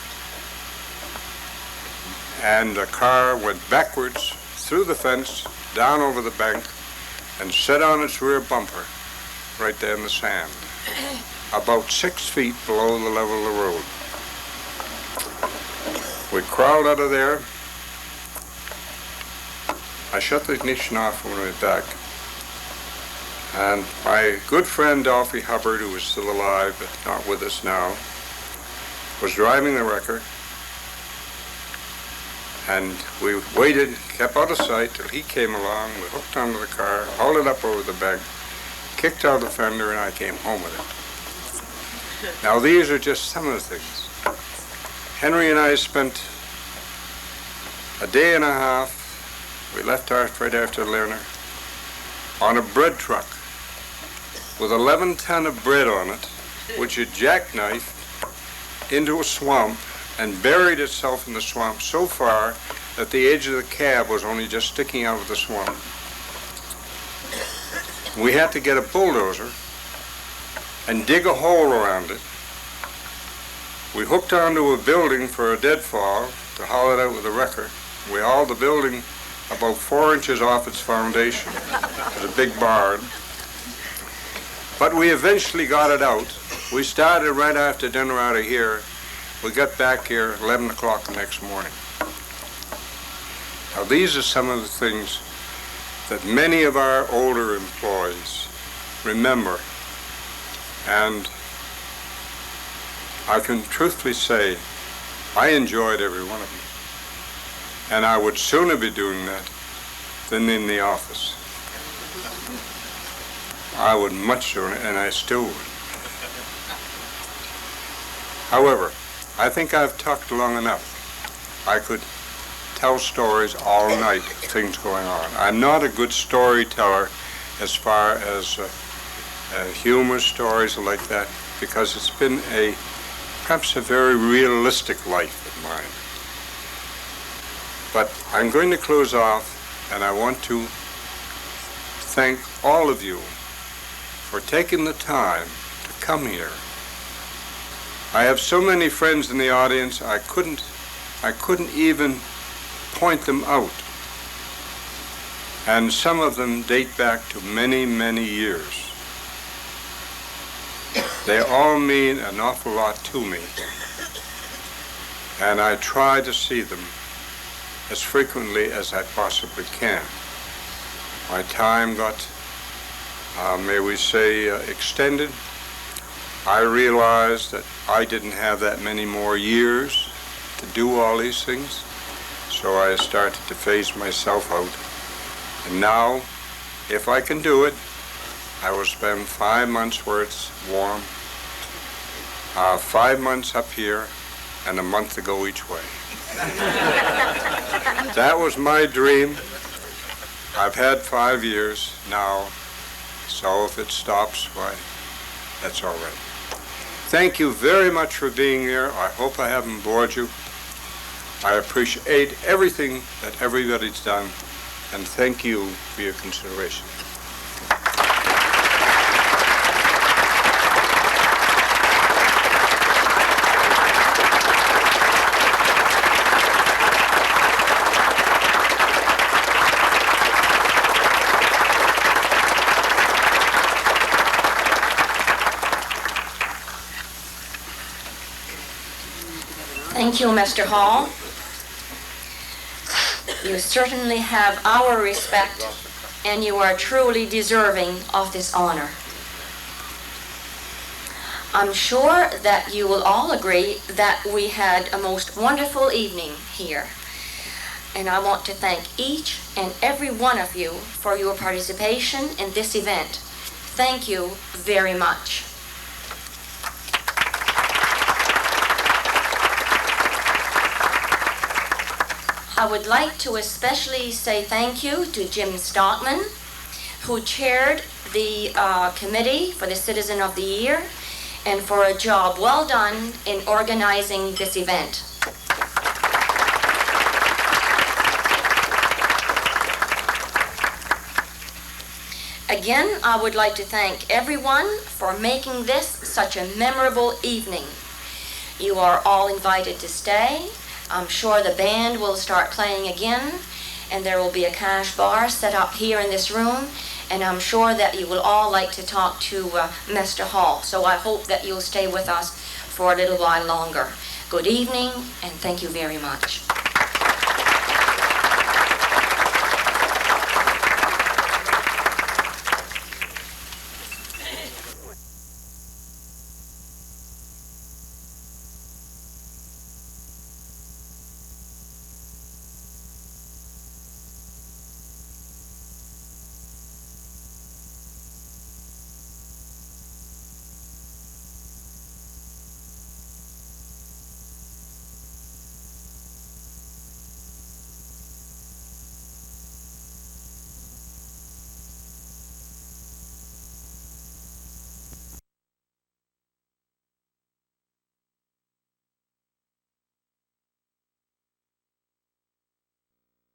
Speaker 5: and the car went backwards through the fence, down over the bank, and set on its rear bumper right there in the sand, about 6 feet below the level of the road. We crawled out of there. I shut the ignition off when we went back. And my good friend Dolphy Hubbard, who is still alive but not with us now, was driving the wrecker. And we waited, kept out of sight till he came along. We hooked onto the car, hauled it up over the bank, kicked out the fender, and I came home with it. Now these are just some of the things. Henry and I spent a day and a half. We left ours right after dinner on a bread truck with 11 ton of bread on it, which had jackknifed into a swamp and buried itself in the swamp so far that the edge of the cab was only just sticking out of the swamp. We had to get a bulldozer and dig a hole around it. We hooked onto a building for a deadfall to haul it out with a wrecker. We hauled the building about 4 inches off its foundation. It was a big barn. But we eventually got it out. We started right after dinner out of here. We got back here 11 o'clock the next morning. Now these are some of the things that many of our older employees remember. And I can truthfully say I enjoyed every one of them. And I would sooner be doing that than in the office. I would much sooner, and I still would. However, I think I've talked long enough. I could tell stories all night of things going on. I'm not a good storyteller as far as humor stories like that, because it's been perhaps a very realistic life of mine. But I'm going to close off, and I want to thank all of you for taking the time to come here. I have so many friends in the audience, I couldn't even point them out. and some of them date back to many, many years. They all mean an awful lot to me, and I try to see them as frequently as I possibly can. My time got, may we say, extended. I realized that I didn't have that many more years to do all these things, so I started to phase myself out. And now, if I can do it, I will spend 5 months where it's warm, 5 months up here, and a month to go each way. That was my dream. I've had 5 years now, so if it stops, why, that's all right. Thank you very much for being here. I hope I haven't bored you. I appreciate everything that everybody's done, and thank you for your consideration.
Speaker 1: Thank you, Mr. Hall. You certainly have our respect, and you are truly deserving of this honor. I'm sure that you will all agree that we had a most wonderful evening here. And I want to thank each and every one of you for your participation in this event. Thank you very much. I would like to especially say thank you to Jim Stockman, who chaired the committee for the Citizen of the Year, and for a job well done in organizing this event. Again, I would like to thank everyone for making this such a memorable evening. You are all invited to stay. I'm sure the band will start playing again, and there will be a cash bar set up here in this room, and I'm sure that you will all like to talk to Mr. Hall, so I hope that you'll stay with us for a little while longer. Good evening, and thank you very much.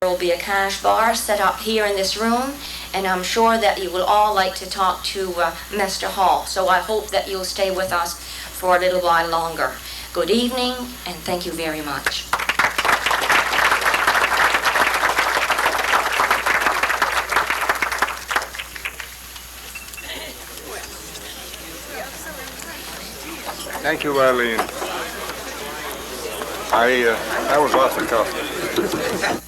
Speaker 1: There will be a cash bar set up here in this room, and I'm sure that you will all like to talk to Mr. Hall, so I hope that you'll stay with us for a little while longer. Good evening, and thank you very much.
Speaker 5: Thank you, Eileen. That was off the cuff.